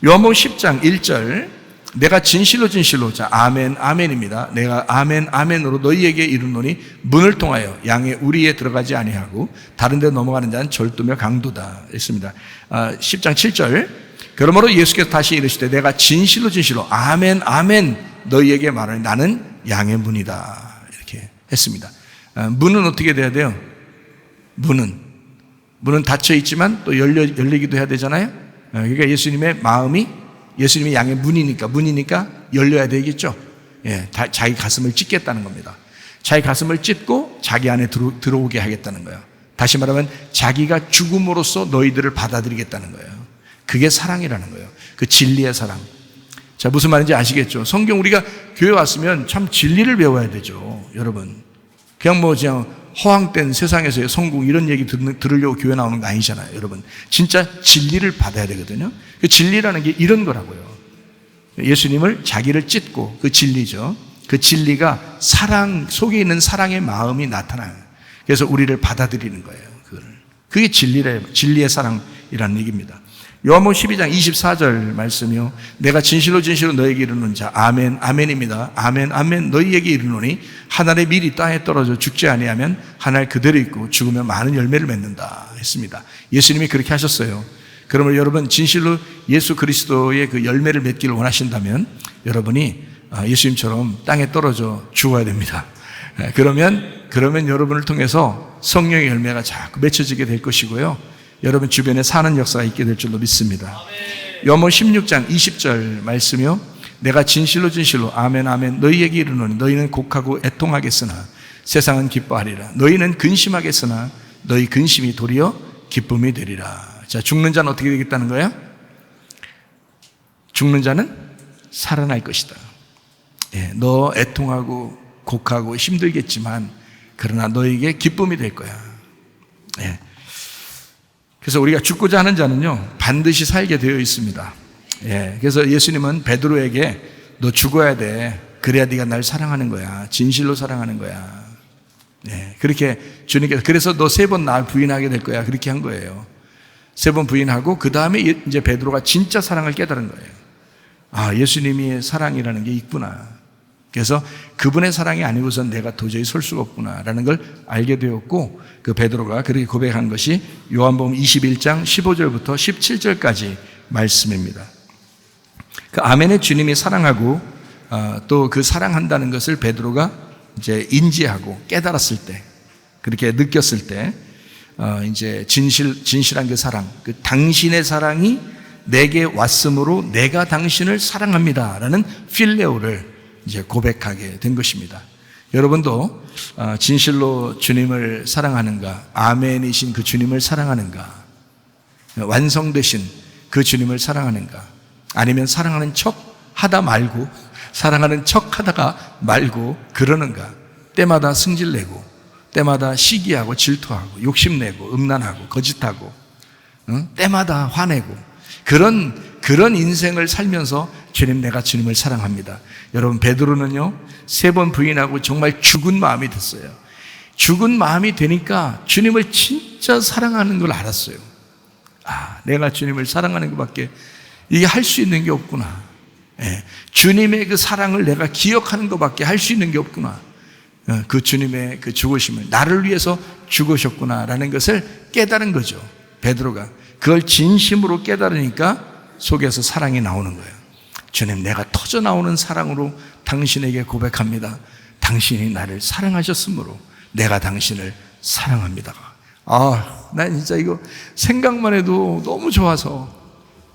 요한복음 10장 1절, 내가 진실로 진실로, 자 아멘 아멘입니다. 내가 아멘 아멘으로 너희에게 이르노니 문을 통하여 양의 우리에 들어가지 아니하고 다른 데 넘어가는 자는 절도며 강도다 했습니다. 10장 7절, 그러므로 예수께서 다시 이르시되 내가 진실로 진실로 아멘 아멘 너희에게 말하니 나는 양의 문이다, 이렇게 했습니다. 문은 어떻게 돼야 돼요? 문은 닫혀 있지만 또 열리기도 해야 되잖아요. 그러니까 예수님의 마음이, 예수님이 양의 문이니까 열려야 되겠죠. 예, 자기 가슴을 찢겠다는 겁니다. 자기 가슴을 찢고 자기 안에 들어오게 하겠다는 거예요. 다시 말하면 자기가 죽음으로써 너희들을 받아들이겠다는 거예요. 그게 사랑이라는 거예요. 그 진리의 사랑. 자, 무슨 말인지 아시겠죠? 성경, 우리가 교회 왔으면 참 진리를 배워야 되죠, 여러분. 그냥 허황된 세상에서의 성공 이런 얘기 들으려고 교회 나오는 거 아니잖아요, 여러분. 진짜 진리를 받아야 되거든요. 그 진리라는 게 이런 거라고요. 예수님을, 자기를 찢고, 그 진리죠. 그 진리가 사랑 속에 있는 사랑의 마음이 나타나요. 그래서 우리를 받아들이는 거예요. 그게 진리의 사랑이라는 얘기입니다. 요한복음 12장 24절 말씀이요, 내가 진실로 진실로 너희에게 이르는 자 아멘 아멘입니다. 아멘 아멘 너희에게 이르노니 한 알의 밀이 땅에 떨어져 죽지 아니하면 한 알 그대로 있고 죽으면 많은 열매를 맺는다 했습니다. 예수님이 그렇게 하셨어요. 그러면 여러분, 진실로 예수 그리스도의 그 열매를 맺기를 원하신다면 여러분이 예수님처럼 땅에 떨어져 죽어야 됩니다. 그러면 여러분을 통해서 성령의 열매가 자꾸 맺혀지게 될 것이고요, 여러분 주변에 사는 역사가 있게 될 줄로 믿습니다. 요한복음 16장 20절 말씀이요, 내가 진실로 진실로 아멘 아멘 너희에게 이르노니 너희는 곡하고 애통하겠으나 세상은 기뻐하리라. 너희는 근심하겠으나 너희 근심이 도리어 기쁨이 되리라. 자, 죽는 자는 어떻게 되겠다는 거예요? 죽는 자는 살아날 것이다. 예, 너 애통하고 곡하고 힘들겠지만 그러나 너에게 기쁨이 될 거야. 예. 그래서 우리가 죽고자 하는 자는요 반드시 살게 되어 있습니다. 예, 그래서 예수님은 베드로에게 너 죽어야 돼. 그래야 네가 날 사랑하는 거야. 진실로 사랑하는 거야. 예, 그렇게 주님께서, 그래서 너 3번 날 부인하게 될 거야. 그렇게 한 거예요. 3번 부인하고 그 다음에 이제 베드로가 진짜 사랑을 깨달은 거예요. 아, 예수님의 사랑이라는 게 있구나. 그래서 그분의 사랑이 아니고선 내가 도저히 설 수가 없구나라는 걸 알게 되었고, 그 베드로가 그렇게 고백한 것이 요한복음 21장 15절부터 17절까지 말씀입니다. 그 아멘의 주님이 사랑하고 또 그 사랑한다는 것을 베드로가 이제 인지하고 깨달았을 때, 그렇게 느꼈을 때 이제 진실한 그 사랑, 그 당신의 사랑이 내게 왔으므로 내가 당신을 사랑합니다라는 필레오를 이제 고백하게 된 것입니다. 여러분도 진실로 주님을 사랑하는가? 아멘이신 그 주님을 사랑하는가? 완성되신 그 주님을 사랑하는가? 아니면 사랑하는 척 하다 말고, 사랑하는 척 하다가 말고 그러는가? 때마다 승질내고, 때마다 시기하고 질투하고, 욕심내고, 음란하고, 거짓하고, 때마다 화내고, 그런 인생을 살면서 주님, 내가 주님을 사랑합니다. 여러분, 베드로는요 3번 부인하고 정말 죽은 마음이 됐어요. 죽은 마음이 되니까 주님을 진짜 사랑하는 걸 알았어요. 내가 주님을 사랑하는 것밖에 이게 할 수 있는 게 없구나. 주님의 그 사랑을 내가 기억하는 것밖에 할 수 있는 게 없구나. 그 주님의 그 죽으심을 나를 위해서 죽으셨구나라는 것을 깨달은 거죠. 베드로가 그걸 진심으로 깨달으니까 속에서 사랑이 나오는 거예요. 주님, 내가 터져 나오는 사랑으로 당신에게 고백합니다. 당신이 나를 사랑하셨으므로 내가 당신을 사랑합니다. 난 진짜 이거 생각만 해도 너무 좋아서,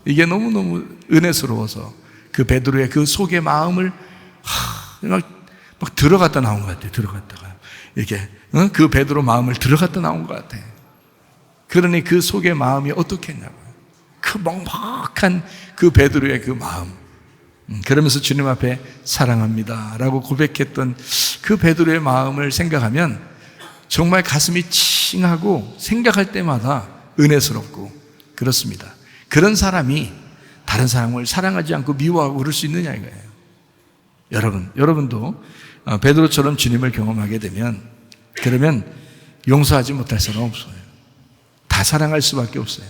이게 너무너무 은혜스러워서 그 베드로의 그 속의 마음을 막 들어갔다 나온 것 같아요. 들어갔다가 이렇게 그 베드로 마음을 들어갔다 나온 것 같아. 그러니 그 속의 마음이 어떻겠냐고요. 그 먹먹한 그 베드로의 그 마음, 그러면서 주님 앞에 사랑합니다 라고 고백했던 그 베드로의 마음을 생각하면 정말 가슴이 칭하고 생각할 때마다 은혜스럽고 그렇습니다. 그런 사람이 다른 사람을 사랑하지 않고 미워하고 그럴 수 있느냐 이거예요. 여러분도 베드로처럼 주님을 경험하게 되면, 그러면 용서하지 못할 사람 없어요. 다 사랑할 수밖에 없어요.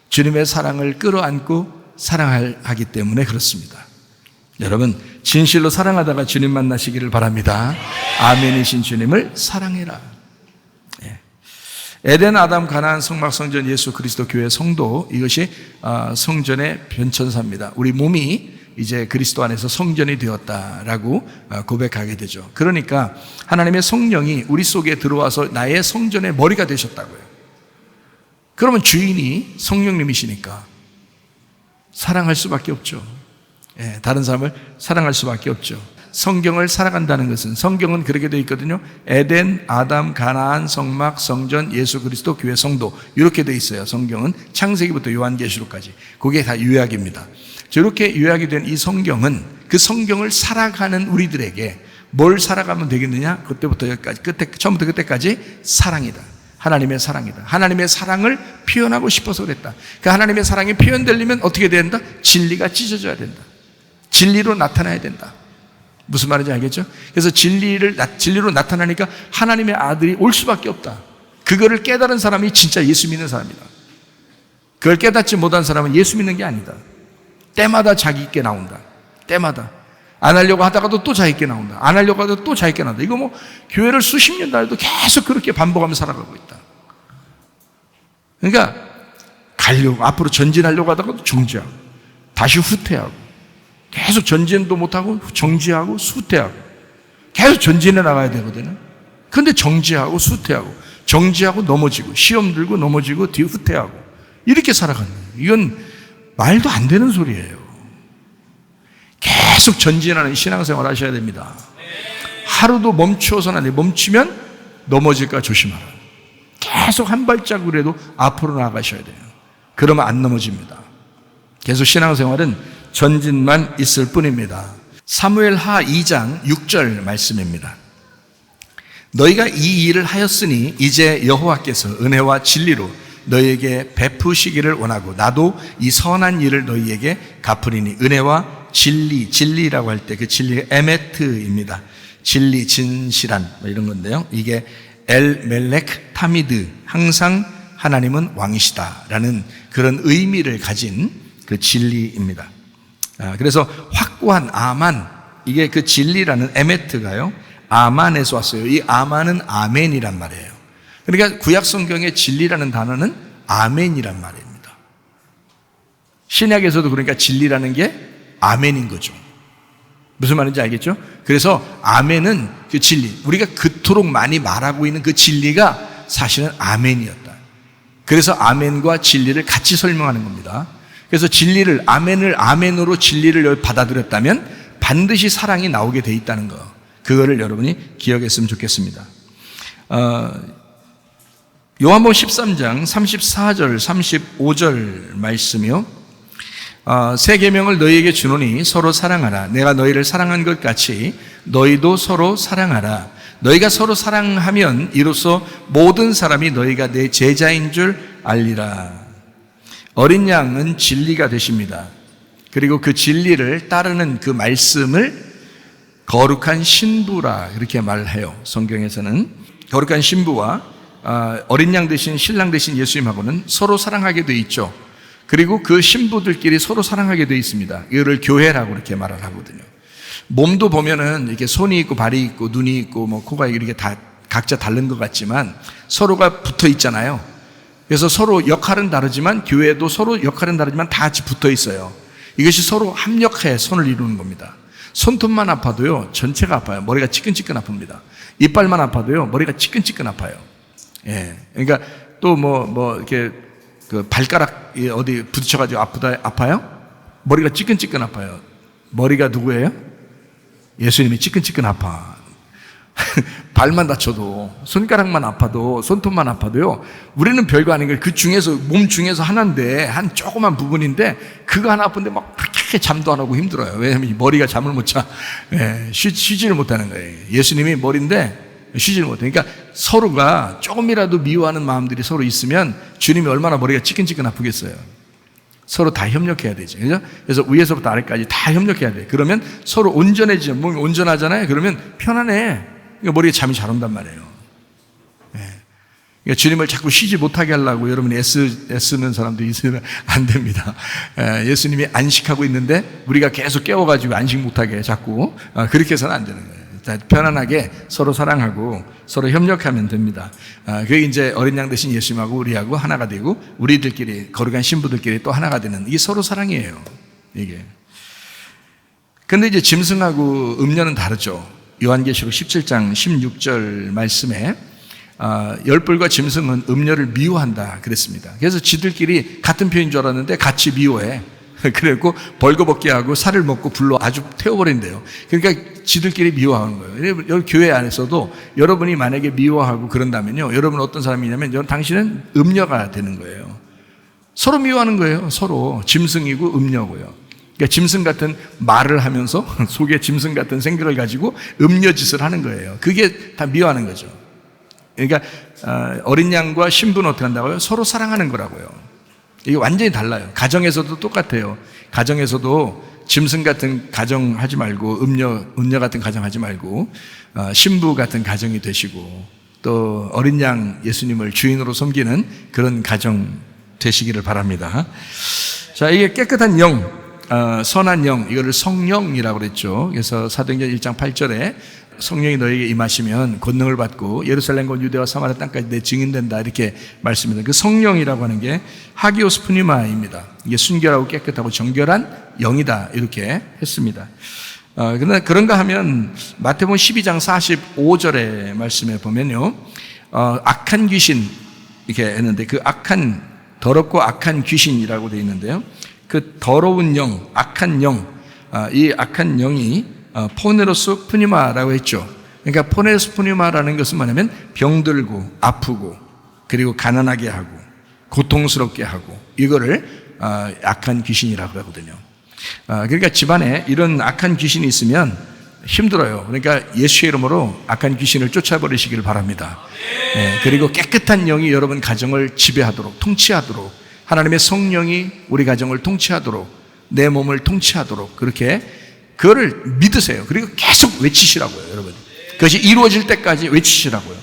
주님의 사랑을 끌어안고 사랑하기 때문에 그렇습니다. 여러분, 진실로 사랑하다가 주님 만나시기를 바랍니다. 아멘이신 주님을 사랑해라. 에덴, 아담, 가나안, 성막, 성전, 예수 그리스도 교회 성도, 이것이 성전의 변천사입니다. 우리 몸이 이제 그리스도 안에서 성전이 되었다라고 고백하게 되죠. 그러니까 하나님의 성령이 우리 속에 들어와서 나의 성전의 머리가 되셨다고요. 그러면 주인이 성령님이시니까 사랑할 수밖에 없죠. 다른 사람을 사랑할 수밖에 없죠. 성경을 살아간다는 것은, 성경은 그렇게 되어 있거든요. 에덴, 아담, 가나안, 성막, 성전, 예수 그리스도 교회 성도, 이렇게 되어 있어요. 성경은 창세기부터 요한계시록까지. 그게 다 요약입니다. 저렇게 요약이 된 이 성경은 그 성경을 살아가는 우리들에게 뭘 살아가면 되겠느냐? 그때부터 여기까지, 처음부터 끝까지 사랑이다. 하나님의 사랑이다. 하나님의 사랑을 표현하고 싶어서 그랬다. 그 하나님의 사랑이 표현되려면 어떻게 된다? 진리가 찢어져야 된다. 진리로 나타나야 된다. 무슨 말인지 알겠죠? 그래서 진리로 나타나니까 하나님의 아들이 올 수밖에 없다. 그거를 깨달은 사람이 진짜 예수 믿는 사람이다. 그걸 깨닫지 못한 사람은 예수 믿는 게 아니다. 때마다 자기 있게 나온다. 때마다. 안 하려고 하다가도 또 자기 있게 나온다. 안 하려고 하다가 또 자기 있게 나온다. 이거 뭐 교회를 수십 년 다녀도 계속 그렇게 반복하면서 살아가고 있다. 그러니까 앞으로 전진하려고 하다가도 정지하고, 다시 후퇴하고, 계속 전진도 못하고 정지하고 후퇴하고, 계속 전진해 나가야 되거든요. 그런데 정지하고 후퇴하고, 정지하고 넘어지고, 시험 들고 넘어지고 뒤에 후퇴하고, 이렇게 살아가는 거예요. 이건 말도 안 되는 소리예요. 계속 전진하는 신앙생활 하셔야 됩니다. 하루도 멈추어서는 안 돼요. 멈추면 넘어질까 조심하라. 계속 한 발자국이라도 앞으로 나아가셔야 돼요. 그러면 안 넘어집니다. 계속 신앙생활은 전진만 있을 뿐입니다. 사무엘하 2장 6절 말씀입니다. 너희가 이 일을 하였으니 이제 여호와께서 은혜와 진리로 너희에게 베푸시기를 원하고 나도 이 선한 일을 너희에게 갚으리니. 은혜와 진리라고 할 때 그 진리가 에메트입니다. 진리, 진실한 이런 건데요. 이게 엘 멜렉 타미드, 항상 하나님은 왕이시다라는 그런 의미를 가진 그 진리입니다. 그래서 확고한 아만, 이게 그 진리라는 에메트가요, 아만에서 왔어요. 이 아만은 아멘이란 말이에요. 그러니까 구약 성경의 진리라는 단어는 아멘이란 말입니다. 신약에서도 그러니까 진리라는 게 아멘인 거죠. 무슨 말인지 알겠죠? 그래서 아멘은 그 진리, 우리가 그토록 많이 말하고 있는 그 진리가 사실은 아멘이었다. 그래서 아멘과 진리를 같이 설명하는 겁니다. 그래서 진리를, 아멘을 아멘으로 진리를 받아들였다면 반드시 사랑이 나오게 돼 있다는 거, 그거를 여러분이 기억했으면 좋겠습니다. 요한복음 13장 34절 35절 말씀이요. 새 계명을 너희에게 주노니 서로 사랑하라. 내가 너희를 사랑한 것 같이 너희도 서로 사랑하라. 너희가 서로 사랑하면 이로써 모든 사람이 너희가 내 제자인 줄 알리라. 어린 양은 진리가 되십니다. 그리고 그 진리를 따르는 그 말씀을 거룩한 신부라 그렇게 말해요. 성경에서는 거룩한 신부와 어린 양 대신 신랑 대신 예수님하고는 서로 사랑하게 돼 있죠. 그리고 그 신부들끼리 서로 사랑하게 돼 있습니다. 이거를 교회라고 이렇게 말을 하거든요. 몸도 보면은 이렇게 손이 있고 발이 있고 눈이 있고 뭐 코가 이렇게 다 각자 다른 것 같지만 서로가 붙어 있잖아요. 그래서 서로 역할은 다르지만 교회도 서로 역할은 다르지만 다 같이 붙어 있어요. 이것이 서로 합력해 손을 이루는 겁니다. 손톱만 아파도요 전체가 아파요. 머리가 찌끈찌끈 아픕니다. 이빨만 아파도요 머리가 찌끈찌끈 아파요. 예, 그러니까 또 뭐 이렇게 그 발가락 어디 부딪혀가지고 아파요? 머리가 찌끈찌끈 아파요. 머리가 누구예요? 예수님이 찌끈찌끈 아파. 발만 다쳐도, 손가락만 아파도, 손톱만 아파도요, 우리는 별거 아닌 거예요. 그 중에서, 몸 중에서 하나인데, 한 조그만 부분인데, 그거 하나 아픈데 막 그렇게 잠도 안 하고 힘들어요. 왜냐하면 머리가 잠을 못 자. 예, 쉬지를 못하는 거예요. 예수님이 머리인데, 쉬지를 못해요. 그러니까 서로가 조금이라도 미워하는 마음들이 서로 있으면 주님이 얼마나 머리가 찌끈찌끈 아프겠어요. 서로 다 협력해야 되죠. 그죠? 그래서 위에서부터 아래까지 다 협력해야 돼요. 그러면 서로 온전해지죠. 몸이 온전하잖아요. 그러면 편안해. 그러니까 머리에 잠이 잘 온단 말이에요. 네. 그러니까 주님을 자꾸 쉬지 못하게 하려고 여러분이 애쓰는 사람도 있으면 안 됩니다. 예수님이 안식하고 있는데 우리가 계속 깨워가지고 안식 못하게 자꾸 그렇게 해서는 안 되는 거예요. 편안하게 서로 사랑하고 서로 협력하면 됩니다. 그게 이제 어린 양 대신 예수님하고 우리하고 하나가 되고 우리들끼리 거룩한 신부들끼리 또 하나가 되는 이게 서로 사랑이에요. 이게. 근데 이제 짐승하고 음녀는 다르죠. 요한계시록 17장 16절 말씀에 열불과 짐승은 음녀를 미워한다 그랬습니다. 그래서 지들끼리 같은 편인 줄 알았는데 같이 미워해. 그래갖고 벌거벗게 하고 살을 먹고 불로 아주 태워버린대요. 그러니까 지들끼리 미워하는 거예요. 여러분 교회 안에서도 여러분이 만약에 미워하고 그런다면요, 여러분 어떤 사람이냐면 당신은 음녀가 되는 거예요. 서로 미워하는 거예요. 서로 짐승이고 음녀고요. 그러니까 짐승 같은 말을 하면서 속에 짐승 같은 생각을 가지고 음녀짓을 하는 거예요. 그게 다 미워하는 거죠. 그러니까 어린 양과 신부는 어떻게 한다고요? 서로 사랑하는 거라고요. 이게 완전히 달라요. 가정에서도 똑같아요. 가정에서도 짐승 같은 가정 하지 말고 음녀 같은 가정 하지 말고 신부 같은 가정이 되시고 또 어린 양 예수님을 주인으로 섬기는 그런 가정 되시기를 바랍니다. 자, 이게 깨끗한 영, 선한 영, 이거를 성령이라고 그랬죠. 그래서 사도행전 1장 8절에 성령이 너에게 임하시면 권능을 받고 예루살렘과 유대와 사마리아 땅까지 내 증인된다 이렇게 말씀합니다. 그 성령이라고 하는 게 하기오스 푸니마입니다. 이게 순결하고 깨끗하고 정결한 영이다 이렇게 했습니다. 그러나 그런가 하면 마태복음 12장 45절의 말씀에 보면요, 악한 귀신 이렇게 했는데 그 악한 더럽고 악한 귀신이라고 되어 있는데요, 그 더러운 영, 악한 영, 이 악한 영이 포네로스 푸니마라고 했죠. 그러니까 포네로스 푸니마라는 것은 뭐냐면 병들고 아프고 그리고 가난하게 하고 고통스럽게 하고 이거를 악한 귀신이라고 하거든요. 그러니까 집안에 이런 악한 귀신이 있으면 힘들어요. 그러니까 예수의 이름으로 악한 귀신을 쫓아버리시기를 바랍니다. 그리고 깨끗한 영이 여러분 가정을 지배하도록, 통치하도록, 하나님의 성령이 우리 가정을 통치하도록, 내 몸을 통치하도록 그렇게 그거를 믿으세요. 그리고 계속 외치시라고요, 여러분. 그것이 이루어질 때까지 외치시라고요.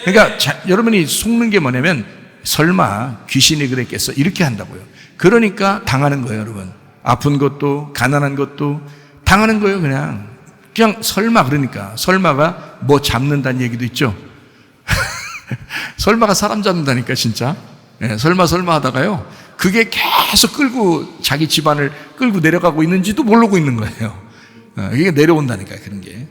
그러니까 여러분이 속는 게 뭐냐면 설마 귀신이 그랬겠어 이렇게 한다고요. 그러니까 당하는 거예요, 여러분. 아픈 것도 가난한 것도 당하는 거예요. 그냥 설마, 그러니까 설마가 뭐 잡는다는 얘기도 있죠. 설마가 사람 잡는다니까 진짜. 설마 하다가요 그게 계속 끌고 자기 집안을 끌고 내려가고 있는지도 모르고 있는 거예요. 이게 내려온다니까요, 그런 게.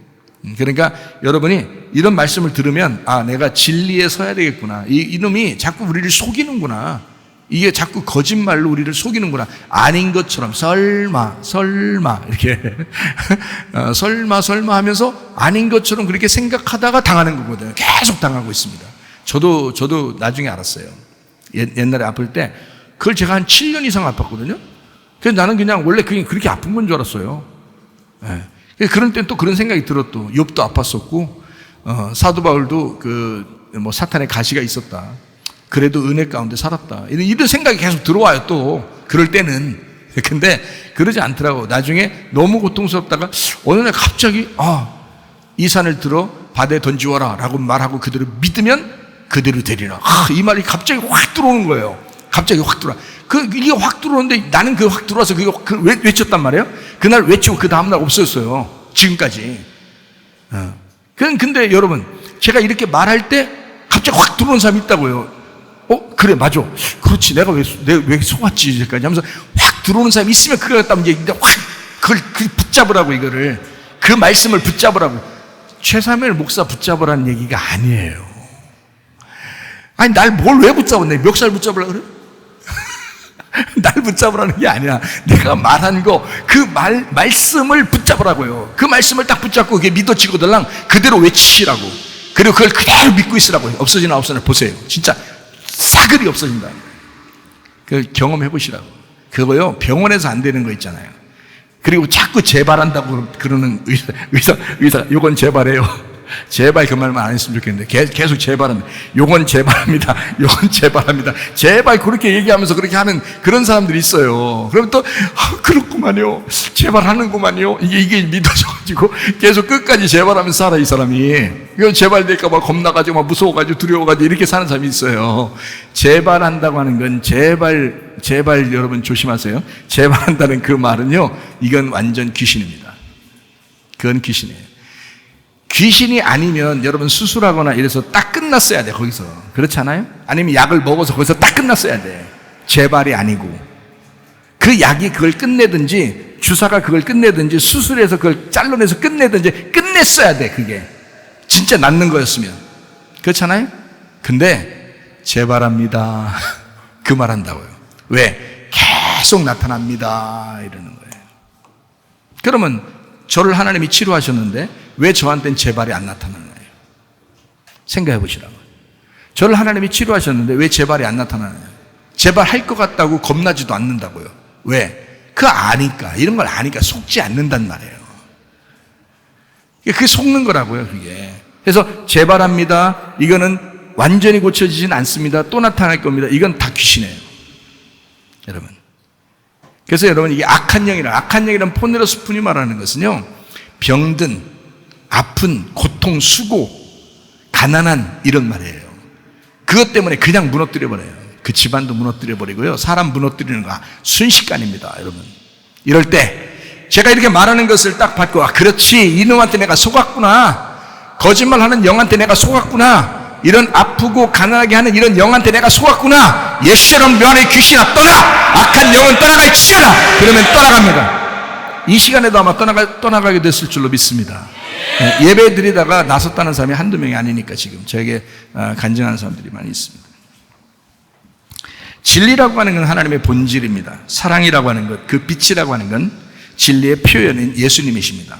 그러니까 여러분이 이런 말씀을 들으면 아, 내가 진리에 서야 되겠구나. 이놈이 자꾸 우리를 속이는구나. 이게 자꾸 거짓말로 우리를 속이는구나. 아닌 것처럼 설마 이렇게 설마 하면서 아닌 것처럼 그렇게 생각하다가 당하는 거거든요. 계속 당하고 있습니다. 저도 나중에 알았어요. 옛날에 아플 때 그걸 제가 한 7년 이상 아팠거든요. 그래서 나는 그냥 원래 그게 그렇게 아픈 건 줄 알았어요. 그런 때는 또 그런 생각이 들었또. 욥도 아팠었고 사도 바울도 뭐 사탄의 가시가 있었다. 그래도 은혜 가운데 살았다. 이런 생각이 계속 들어와요 또. 그럴 때는. 근데 그러지 않더라고. 나중에 너무 고통스럽다가 어느 날 갑자기 이 산을 들어 바다에 던지워라 라고 말하고 그대로 믿으면 그대로 되리라. 이 말이 갑자기 확 들어오는 거예요. 갑자기 확 들어와. 이게 확 들어오는데 나는 확 들어와서 외쳤단 말이에요. 그날 외치고 그 다음날 없었어요. 지금까지. 근데 여러분, 제가 이렇게 말할 때 갑자기 확 들어오는 사람이 있다고요. 그래, 맞아. 그렇지. 내가 왜 속았지, 이제까지 하면서 확 들어오는 사람이 있으면 그걸 갖다 이제 확, 그걸 붙잡으라고, 이거를. 그 말씀을 붙잡으라고. 최사무엘 목사 붙잡으라는 얘기가 아니에요. 아니, 날 뭘 왜 붙잡았네? 멱살 붙잡으라고 그래? 날 붙잡으라는 게 아니야. 내가 말한 그 말씀을 붙잡으라고요. 그 말씀을 딱 붙잡고 그게 믿어지거들랑 그대로 외치시라고. 그리고 그걸 그대로 믿고 있으라고요. 없어지나 보세요. 진짜 사글이 없어진다. 그걸 경험해 보시라고. 그거요, 병원에서 안 되는 거 있잖아요. 그리고 자꾸 재발한다고 그러는 의사, 요건 재발해요. 제발 그 말만 안 했으면 좋겠는데 계속 재발합니다. 요건 재발합니다. 요건 재발합니다. 제발 그렇게 얘기하면서 그렇게 하는 그런 사람들이 있어요. 그러면 또 그렇구만요. 재발하는구만요. 이게 믿어져가지고 계속 끝까지 재발하면서 살아, 이 사람이. 이거 재발될까 봐 겁나가지고 막 무서워가지고 두려워가지고 이렇게 사는 사람이 있어요. 재발한다고 하는 건 제발 여러분 조심하세요. 재발한다는 그 말은요, 이건 완전 귀신입니다. 그건 귀신이에요. 귀신이 아니면 여러분 수술하거나 이래서 딱 끝났어야 돼, 거기서. 그렇지 않아요? 아니면 약을 먹어서 거기서 딱 끝났어야 돼. 재발이 아니고. 그 약이 그걸 끝내든지 주사가 그걸 끝내든지 수술해서 그걸 잘라내서 끝내든지 끝냈어야 돼, 그게. 진짜 낫는 거였으면. 그렇잖아요? 근데 재발합니다. 그 말 한다고요. 왜? 계속 나타납니다. 이러는 거예요. 그러면 저를 하나님이 치료하셨는데 왜 저한테는 재발이 안 나타나는 거예요? 생각해 보시라고. 저를 하나님이 치료하셨는데 왜 재발이 안 나타나나요? 재발할 것 같다고 겁나지도 않는다고요. 왜? 아니까. 이런 걸 아니까 속지 않는단 말이에요. 그게 속는 거라고요, 그게. 그래서 재발합니다. 이거는 완전히 고쳐지진 않습니다. 또 나타날 겁니다. 이건 다 귀신이에요. 여러분. 그래서 여러분, 이게 악한 영이란 포네로스푼이 말하는 것은요, 병든, 아픈, 고통, 수고, 가난한 이런 말이에요. 그것 때문에 그냥 무너뜨려버려요. 그 집안도 무너뜨려버리고요. 사람 무너뜨리는 거 순식간입니다, 여러분. 이럴 때 제가 이렇게 말하는 것을 딱 받고 그렇지, 이놈한테 내가 속았구나. 거짓말하는 영한테 내가 속았구나. 이런 아프고 가난하게 하는 이런 영한테 내가 속았구나. 예수처럼 묘한의 귀신아 떠나. 악한 영은 떠나갈지어다. 그러면 떠나갑니다. 이 시간에도 아마 떠나가게 됐을 줄로 믿습니다. 예배 드리다가 나섰다는 사람이 한두 명이 아니니까 지금 저에게 간증하는 사람들이 많이 있습니다. 진리라고 하는 건 하나님의 본질입니다. 사랑이라고 하는 것, 그 빛이라고 하는 건 진리의 표현인 예수님이십니다.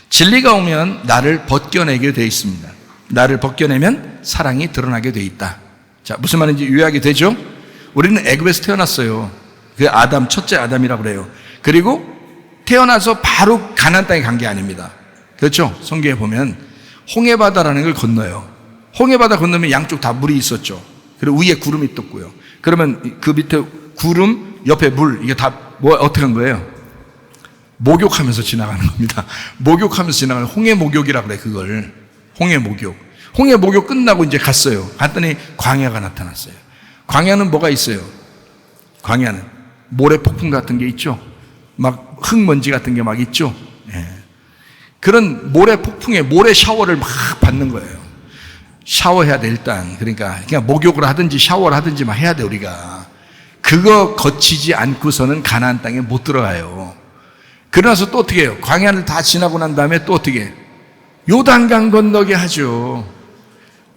진리가 오면 나를 벗겨내게 되어 있습니다. 나를 벗겨내면 사랑이 드러나게 되어 있다. 자, 무슨 말인지 요약이 되죠? 우리는 애굽에서 태어났어요. 그 첫째 아담이라고 그래요. 그리고 태어나서 바로 가나안 땅에 간 게 아닙니다. 그렇죠? 성경에 보면 홍해바다라는 걸 건너요. 홍해바다 건너면 양쪽 다 물이 있었죠. 그리고 위에 구름이 떴고요. 그러면 그 밑에 구름, 옆에 물, 이게 다 어떻게 한 거예요? 목욕하면서 지나가는 겁니다. 목욕하면서 지나가는 홍해목욕이라고 그래, 그걸. 홍해목욕. 홍해목욕 끝나고 이제 갔어요. 갔더니 광야가 나타났어요. 광야는 뭐가 있어요? 광야는 모래폭풍 같은 게 있죠. 막 흙먼지 같은 게 막 있죠. 예. 그런 모래폭풍에 모래 샤워를 막 받는 거예요. 샤워해야 돼, 일단. 그러니까 그냥 목욕을 하든지 샤워를 하든지 막 해야 돼, 우리가. 그거 거치지 않고서는 가나안 땅에 못 들어가요. 그러나서 또 어떻게 해요? 광야를 다 지나고 난 다음에 또 어떻게 해요? 요단강 건너게 하죠.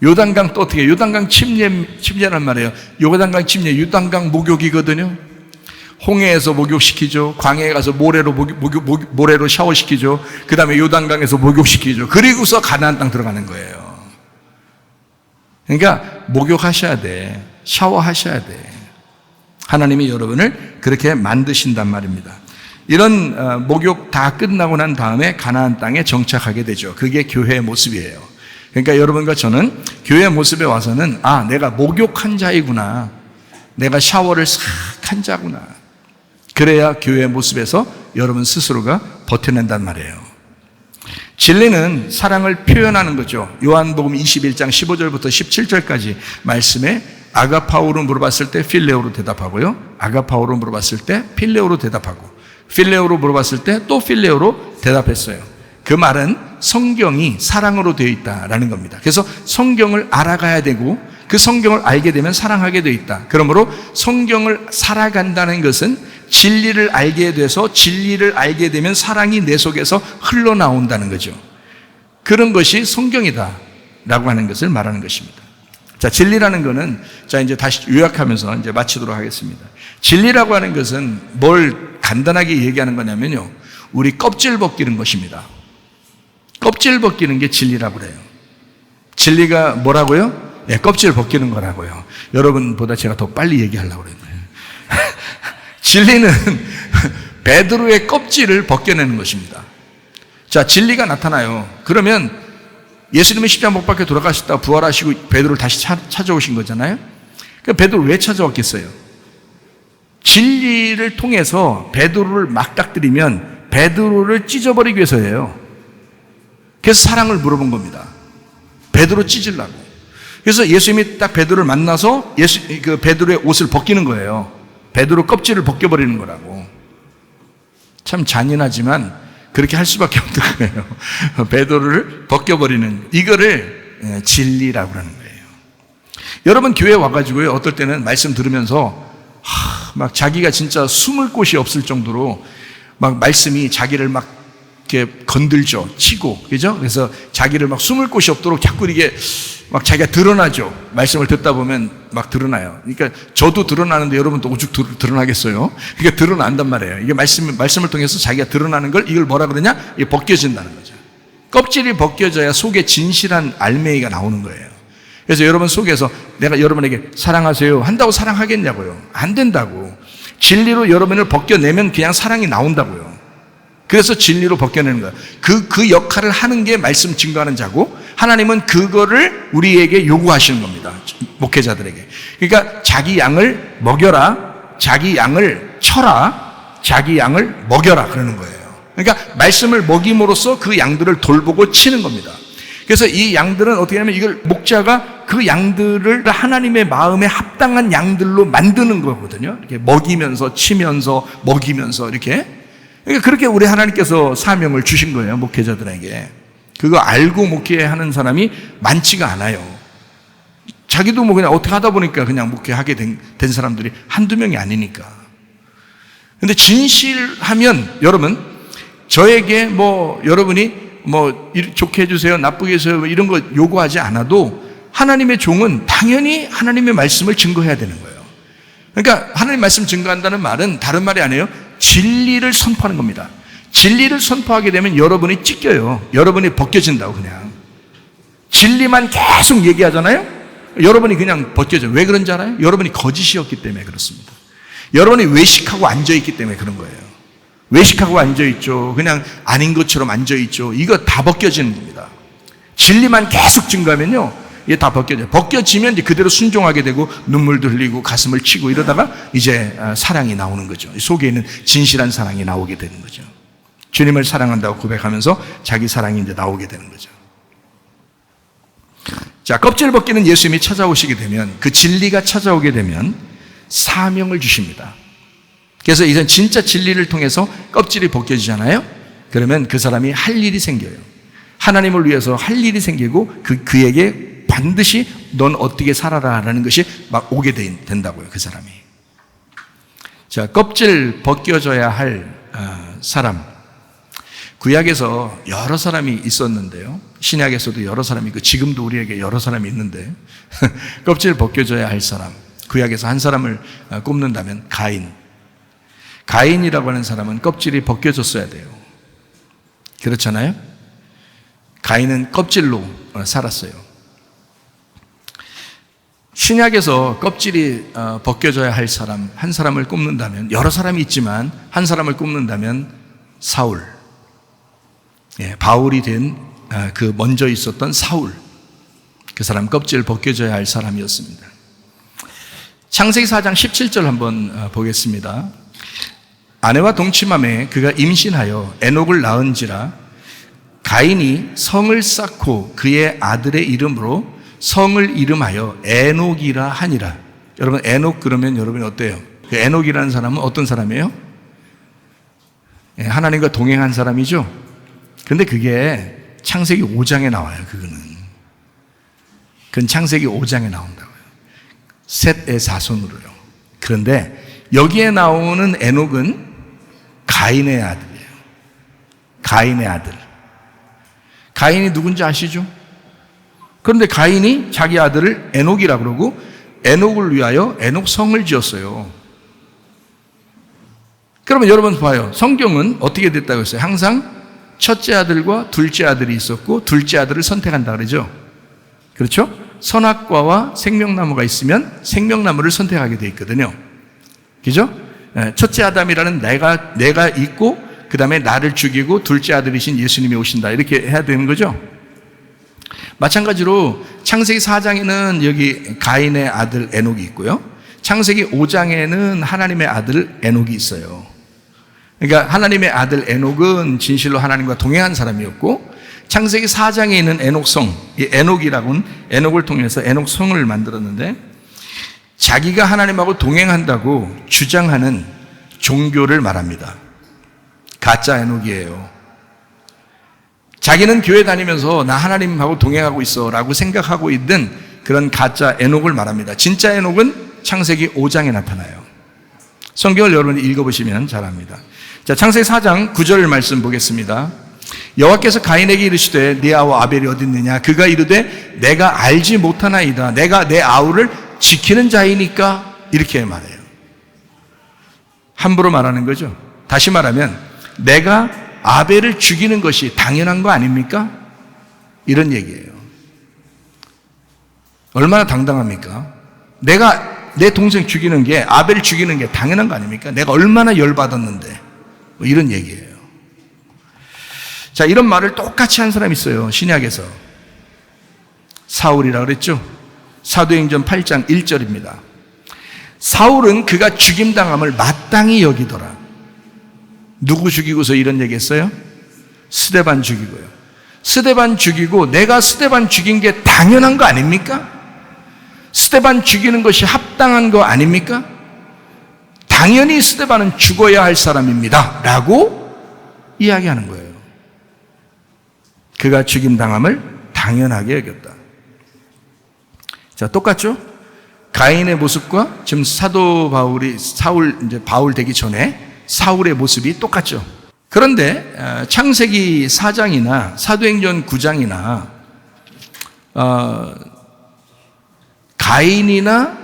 요단강 또 어떻게 해요? 요단강 침례란 말이에요. 요단강 침례, 요단강 목욕이거든요. 홍해에서 목욕시키죠. 광야에 가서 모래로 샤워시키죠. 그 다음에 요단강에서 목욕시키죠. 그리고서 가나안 땅 들어가는 거예요. 그러니까 목욕하셔야 돼. 샤워하셔야 돼. 하나님이 여러분을 그렇게 만드신단 말입니다. 이런 목욕 다 끝나고 난 다음에 가나안 땅에 정착하게 되죠. 그게 교회의 모습이에요. 그러니까 여러분과 저는 교회의 모습에 와서는 내가 목욕한 자이구나. 내가 샤워를 싹 한 자구나. 그래야 교회의 모습에서 여러분 스스로가 버텨낸단 말이에요. 진리는 사랑을 표현하는 거죠. 요한복음 21장 15절부터 17절까지 말씀에 아가파오로 물어봤을 때 필레오로 대답하고요. 아가파오로 물어봤을 때 필레오로 대답하고, 필레오로 물어봤을 때 또 필레오로 대답했어요. 그 말은 성경이 사랑으로 되어 있다라는 겁니다. 그래서 성경을 알아가야 되고 그 성경을 알게 되면 사랑하게 되어 있다. 그러므로 성경을 살아간다는 것은 진리를 알게 돼서 진리를 알게 되면 사랑이 내 속에서 흘러나온다는 거죠. 그런 것이 성경이다라고 하는 것을 말하는 것입니다. 자, 진리라는 것은, 자, 이제 다시 요약하면서 이제 마치도록 하겠습니다. 진리라고 하는 것은 뭘 간단하게 얘기하는 거냐면요, 우리 껍질 벗기는 것입니다. 껍질 벗기는 게 진리라고 그래요. 진리가 뭐라고요? 껍질 벗기는 거라고요. 여러분보다 제가 더 빨리 얘기하려고 그랬네요. 진리는 베드로의 껍질을 벗겨내는 것입니다. 자, 진리가 나타나요. 그러면 예수님이 십자가 못 박혀 돌아가셨다 부활하시고 베드로를 다시 찾아오신 거잖아요. 그러니까 베드로를 왜 찾아왔겠어요? 진리를 통해서 베드로를 맞닥뜨리면 베드로를 찢어버리기 위해서예요. 그래서 사랑을 물어본 겁니다. 베드로 찢으려고. 그래서 예수님이 딱 베드로를 만나서 그 베드로의 옷을 벗기는 거예요. 베드로 껍질을 벗겨버리는 거라고. 참 잔인하지만 그렇게 할 수밖에 없는 거예요. 베드로를 벗겨버리는, 이거를 진리라고 하는 거예요. 여러분 교회에 와가지고요, 어떨 때는 말씀 들으면서 막 자기가 진짜 숨을 곳이 없을 정도로 막 말씀이 자기를 막 이렇게 건들죠. 치고, 그죠? 그래서 자기를 막 숨을 곳이 없도록 자꾸 이게 막 자기가 드러나죠. 말씀을 듣다 보면 막 드러나요. 그러니까 저도 드러나는데 여러분도 오죽 드러나겠어요? 그러니까 드러난단 말이에요. 이게 말씀을 통해서 자기가 드러나는 걸, 이걸 뭐라 그러냐? 이게 벗겨진다는 거죠. 껍질이 벗겨져야 속에 진실한 알맹이가 나오는 거예요. 그래서 여러분 속에서 내가 여러분에게 사랑하세요 한다고 사랑하겠냐고요? 안 된다고. 진리로 여러분을 벗겨내면 그냥 사랑이 나온다고요. 그래서 진리로 벗겨내는 거예요. 그 역할을 하는 게 말씀 증거하는 자고, 하나님은 그거를 우리에게 요구하시는 겁니다. 목회자들에게. 그러니까 자기 양을 먹여라, 자기 양을 쳐라, 자기 양을 먹여라 그러는 거예요. 그러니까 말씀을 먹임으로써 그 양들을 돌보고 치는 겁니다. 그래서 이 양들은 어떻게 하냐면 이걸 목자가 그 양들을 하나님의 마음에 합당한 양들로 만드는 거거든요. 이렇게 먹이면서 치면서 먹이면서 이렇게. 그러니까 그렇게 우리 하나님께서 사명을 주신 거예요, 목회자들에게. 그거 알고 목회하는 사람이 많지가 않아요. 자기도 뭐 그냥 어떻게 하다 보니까 그냥 목회하게 된 사람들이 한두 명이 아니니까. 근데 진실하면 여러분, 저에게 뭐 여러분이 뭐 좋게 해주세요, 나쁘게 해주세요 이런 거 요구하지 않아도 하나님의 종은 당연히 하나님의 말씀을 증거해야 되는 거예요. 그러니까 하나님 말씀 증거한다는 말은 다른 말이 아니에요. 진리를 선포하는 겁니다. 진리를 선포하게 되면 여러분이 찢겨요. 여러분이 벗겨진다고. 그냥 진리만 계속 얘기하잖아요. 여러분이 그냥 벗겨져요. 왜 그런지 알아요? 여러분이 거짓이었기 때문에 그렇습니다. 여러분이 외식하고 앉아있기 때문에 그런 거예요. 외식하고 앉아있죠. 그냥 아닌 것처럼 앉아있죠. 이거 다 벗겨지는 겁니다. 진리만 계속 증거하면요, 이게 다 벗겨져요. 벗겨지면 이제 그대로 순종하게 되고 눈물도 흘리고 가슴을 치고 이러다가 이제 사랑이 나오는 거죠. 속에 있는 진실한 사랑이 나오게 되는 거죠. 주님을 사랑한다고 고백하면서 자기 사랑이 이제 나오게 되는 거죠. 자, 껍질 벗기는 예수님이 찾아오시게 되면, 그 진리가 찾아오게 되면 사명을 주십니다. 그래서 이제 진짜 진리를 통해서 껍질이 벗겨지잖아요. 그러면 그 사람이 할 일이 생겨요. 하나님을 위해서 할 일이 생기고 그에게 반드시 넌 어떻게 살아라라는 것이 막 오게 된다고요, 그 사람이. 자, 껍질 벗겨져야 할 사람, 구약에서 여러 사람이 있었는데요. 신약에서도 여러 사람이 있고 지금도 우리에게 여러 사람이 있는데 껍질 벗겨져야 할 사람, 구약에서 한 사람을 꼽는다면 가인이라고 하는 사람은 껍질이 벗겨졌어야 돼요. 그렇잖아요? 가인은 껍질로 살았어요. 신약에서 껍질이 벗겨져야 할 사람, 한 사람을 꼽는다면, 여러 사람이 있지만 한 사람을 꼽는다면 사울, 바울이 된 그 먼저 있었던 사울, 그 사람 껍질 벗겨져야 할 사람이었습니다. 창세기 4장 17절 한번 보겠습니다. 아내와 동침함에 그가 임신하여 에녹을 낳은지라 가인이 성을 쌓고 그의 아들의 이름으로 성을 이름하여 에녹이라 하니라. 여러분, 에녹 그러면 여러분이 어때요? 그 에녹이라는 사람은 어떤 사람이에요? 하나님과 동행한 사람이죠. 그런데 그게 창세기 5장에 나와요. 그건 창세기 5장에 나온다고요. 셋의 자손으로요. 그런데 여기에 나오는 에녹은 가인의 아들이에요. 가인의 아들. 가인이 누군지 아시죠? 그런데 가인이 자기 아들을 에녹이라고 그러고 에녹을 위하여 에녹성을 지었어요. 그러면 여러분 봐요. 성경은 어떻게 됐다고 했어요? 항상 첫째 아들과 둘째 아들이 있었고 둘째 아들을 선택한다 그러죠. 그렇죠? 선악과와 생명나무가 있으면 생명나무를 선택하게 돼 있거든요. 그죠? 첫째 아담이라는 내가 있고 그 다음에 나를 죽이고 둘째 아들이신 예수님이 오신다. 이렇게 해야 되는 거죠. 마찬가지로 창세기 4장에는 여기 가인의 아들 에녹이 있고요. 창세기 5장에는 하나님의 아들 에녹이 있어요. 그러니까 하나님의 아들 에녹은 진실로 하나님과 동행한 사람이었고 창세기 4장에 있는 에녹성, 이 에녹이라고는 에녹을 통해서 에녹성을 만들었는데 자기가 하나님하고 동행한다고 주장하는 종교를 말합니다. 가짜 에녹이에요. 자기는 교회 다니면서 나 하나님하고 동행하고 있어 라고 생각하고 있는 그런 가짜 에녹을 말합니다. 진짜 에녹은 창세기 5장에 나타나요. 성경을 여러분이 읽어보시면 잘 압니다. 자, 창세기 4장 9절 말씀 보겠습니다. 여호와께서 가인에게 이르시되 네 아우 아벨이 어디 있느냐? 그가 이르되 내가 알지 못하나이다. 내가 내 아우를 지키는 자이니까. 이렇게 말해요. 함부로 말하는 거죠. 다시 말하면 내가 아벨을 죽이는 것이 당연한 거 아닙니까? 이런 얘기예요. 얼마나 당당합니까? 내가 내 동생 죽이는 게, 아벨을 죽이는 게 당연한 거 아닙니까? 내가 얼마나 열받았는데. 뭐 이런 얘기예요. 자, 이런 말을 똑같이 한 사람이 있어요. 신약에서. 사울이라 그랬죠? 사도행전 8장 1절입니다. 사울은 그가 죽임당함을 마땅히 여기더라. 누구 죽이고서 이런 얘기 했어요? 스데반 죽이고요. 스데반 죽이고 내가 스데반 죽인 게 당연한 거 아닙니까? 스데반 죽이는 것이 합당한 거 아닙니까? 당연히 스데반은 죽어야 할 사람입니다 라고 이야기하는 거예요. 그가 죽임당함을 당연하게 여겼다. 자, 똑같죠? 가인의 모습과 지금 사도 바울이 이제 바울 되기 전에 사울의 모습이 똑같죠. 그런데 창세기 4장이나 사도행전 9장이나 가인이나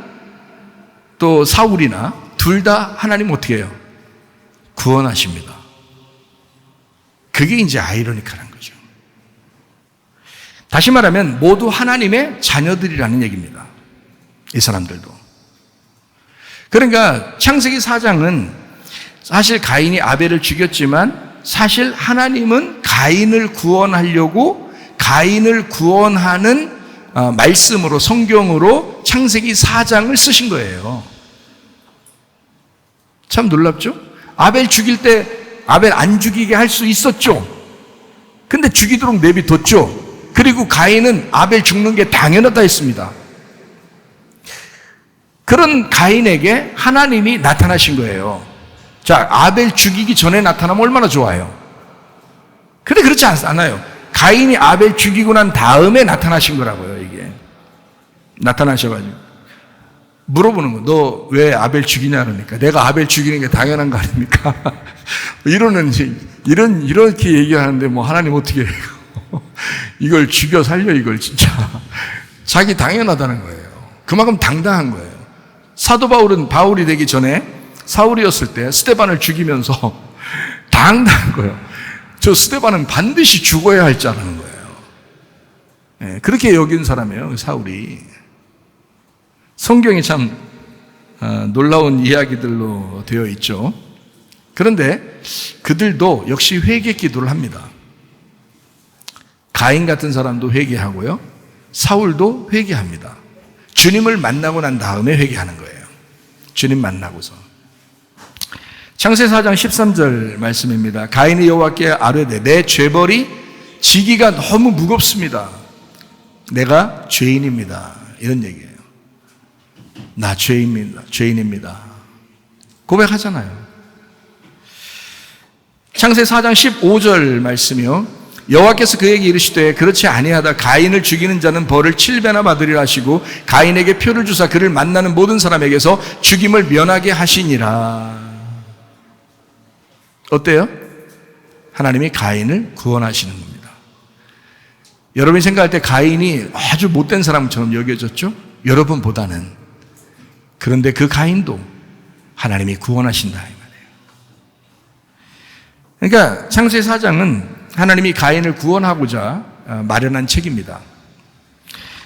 또 사울이나 둘 다 하나님 어떻게 해요? 구원하십니다. 그게 이제 아이러니컬한 거죠. 다시 말하면 모두 하나님의 자녀들이라는 얘기입니다. 이 사람들도. 그러니까 창세기 4장은 사실 가인이 아벨을 죽였지만 사실 하나님은 가인을 구원하려고 가인을 구원하는 말씀으로, 성경으로 창세기 4장을 쓰신 거예요. 참 놀랍죠? 아벨 죽일 때 아벨 안 죽이게 할 수 있었죠. 근데 죽이도록 내비뒀죠. 그리고 가인은 아벨 죽는 게 당연하다 했습니다. 그런 가인에게 하나님이 나타나신 거예요. 자, 아벨 죽이기 전에 나타나면 얼마나 좋아요. 근데 그렇지 않아요. 가인이 아벨 죽이고 난 다음에 나타나신 거라고요. 이게 나타나셔가지고 물어보는 거. 너 왜 아벨 죽이냐 그러니까 내가 아벨 죽이는 게 당연한 거 아닙니까? 이렇게 얘기하는데 뭐 하나님 어떻게 해요? 이걸 죽여 살려 이걸 진짜. 자기 당연하다는 거예요. 그만큼 당당한 거예요. 사도 바울이 되기 전에 사울이었을 때 스데반을 죽이면서 당당한 거예요. 저 스데반은 반드시 죽어야 할 자라는 거예요. 네, 그렇게 여긴 사람이에요, 사울이. 성경이 참 놀라운 이야기들로 되어 있죠. 그런데 그들도 역시 회개 기도를 합니다. 가인 같은 사람도 회개하고요. 사울도 회개합니다. 주님을 만나고 난 다음에 회개하는 거예요. 주님 만나고서. 창세기 4장 13절 말씀입니다. 가인이 여호와께 아뢰되 내 죄벌이 지기가 너무 무겁습니다. 내가 죄인입니다. 이런 얘기예요. 나 죄인입니다. 고백하잖아요. 창세기 4장 15절 말씀이요. 여호와께서 그에게 이르시되 그렇지 아니하다 가인을 죽이는 자는 벌을 7배나 받으리라 하시고 가인에게 표를 주사 그를 만나는 모든 사람에게서 죽임을 면하게 하시니라. 어때요? 하나님이 가인을 구원하시는 겁니다. 여러분이 생각할 때 가인이 아주 못된 사람처럼 여겨졌죠? 여러분보다는. 그런데 그 가인도 하나님이 구원하신다 이 말이에요. 그러니까 창세기 4장은 하나님이 가인을 구원하고자 마련한 책입니다.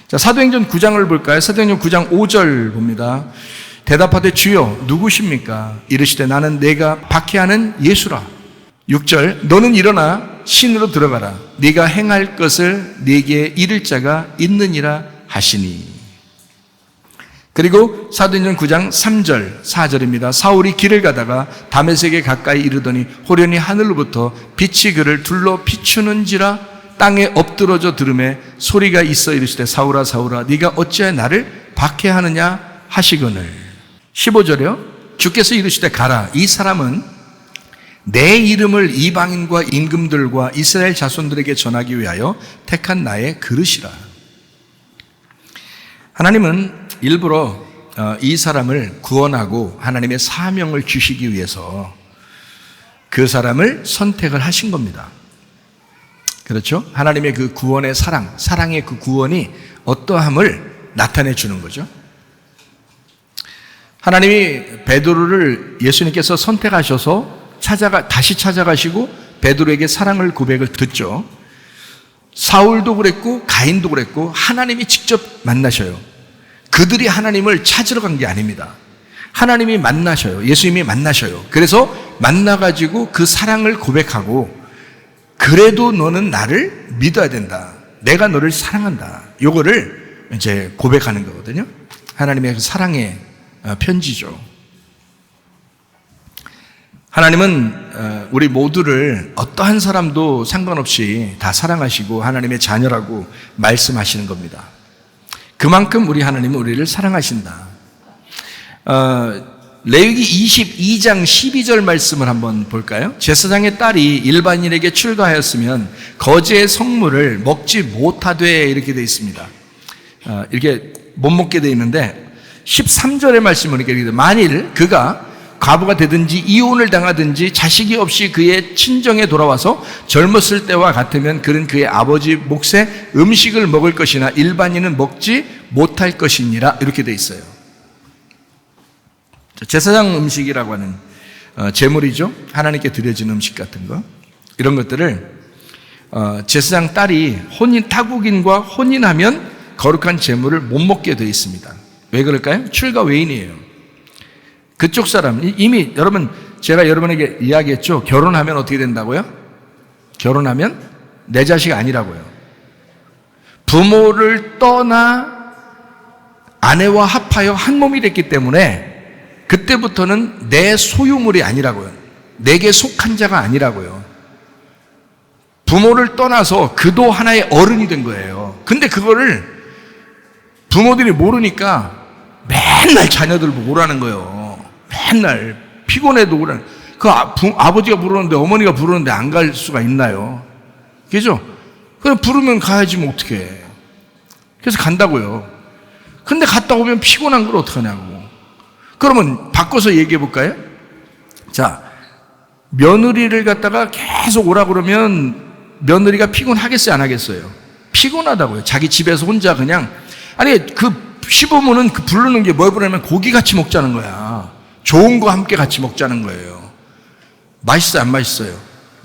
자, 사도행전 9장을 볼까요? 사도행전 9장 5절 봅니다. 대답하되 주여 누구십니까? 이르시되 나는 내가 박해하는 예수라. 6절 너는 일어나 신으로 들어가라. 네가 행할 것을 네게 이를 자가 있느니라 하시니. 그리고 사도행전 9장 3절 4절입니다. 사울이 길을 가다가 다메섹에 가까이 이르더니 호련히 하늘로부터 빛이 그를 둘러 비추는지라 땅에 엎드러져 들음에 소리가 있어 이르시되 사울아 사울아 네가 어찌하여 나를 박해하느냐 하시거늘. 15절이요. 주께서 이르시되 가라. 이 사람은 내 이름을 이방인과 임금들과 이스라엘 자손들에게 전하기 위하여 택한 나의 그릇이라. 하나님은 일부러 이 사람을 구원하고 하나님의 사명을 주시기 위해서 그 사람을 선택을 하신 겁니다. 그렇죠? 하나님의 그 구원의 사랑의 그 구원이 어떠함을 나타내 주는 거죠. 하나님이 베드로를 예수님께서 선택하셔서 다시 찾아가시고 베드로에게 사랑을 고백을 듣죠. 사울도 그랬고 가인도 그랬고 하나님이 직접 만나셔요. 그들이 하나님을 찾으러 간 게 아닙니다. 하나님이 만나셔요. 예수님이 만나셔요. 그래서 만나가지고 그 사랑을 고백하고 그래도 너는 나를 믿어야 된다. 내가 너를 사랑한다. 요거를 이제 고백하는 거거든요. 하나님의 그 사랑의 편지죠. 하나님은 우리 모두를 어떠한 사람도 상관없이 다 사랑하시고 하나님의 자녀라고 말씀하시는 겁니다. 그만큼 우리 하나님은 우리를 사랑하신다. 레위기 22장 12절 말씀을 한번 볼까요? 제사장의 딸이 일반인에게 출가하였으면 거제의 성물을 먹지 못하되 이렇게 되어 있습니다. 이렇게 못 먹게 되어 있는데 13절의 말씀을 이렇게 되어 만일 그가 과부가 되든지 이혼을 당하든지 자식이 없이 그의 친정에 돌아와서 젊었을 때와 같으면 그는 그의 아버지 몫의 음식을 먹을 것이나 일반인은 먹지 못할 것이니라 이렇게 돼 있어요. 제사장 음식이라고 하는 제물이죠. 하나님께 드려진 음식 같은 거 이런 것들을 제사장 딸이 타국인과 혼인하면 거룩한 제물을 못 먹게 돼 있습니다. 왜 그럴까요? 출가 외인이에요. 그쪽 사람 이미 여러분 제가 여러분에게 이야기했죠. 결혼하면 어떻게 된다고요? 결혼하면 내 자식 아니라고요. 부모를 떠나 아내와 합하여 한 몸이 됐기 때문에 그때부터는 내 소유물이 아니라고요. 내게 속한 자가 아니라고요. 부모를 떠나서 그도 하나의 어른이 된 거예요. 근데 그거를 부모들이 모르니까 맨날 자녀들 보고 오라는 거예요. 맨날 피곤해도 오라는. 그 아버지가 부르는데 어머니가 부르는데 안 갈 수가 있나요? 그죠? 그냥 부르면 가야지 뭐 어떡해. 그래서 간다고요. 근데 갔다 오면 피곤한 걸 어떡하냐고. 그러면 바꿔서 얘기해 볼까요? 자, 며느리를 갖다가 계속 오라 그러면 며느리가 피곤하겠어요, 안 하겠어요? 피곤하다고요. 자기 집에서 혼자 그냥. 아니, 그 시부모는 그 부르는 게 뭘 부르냐면 고기 같이 먹자는 거야. 좋은 거 함께 같이 먹자는 거예요. 맛있어요, 안 맛있어요?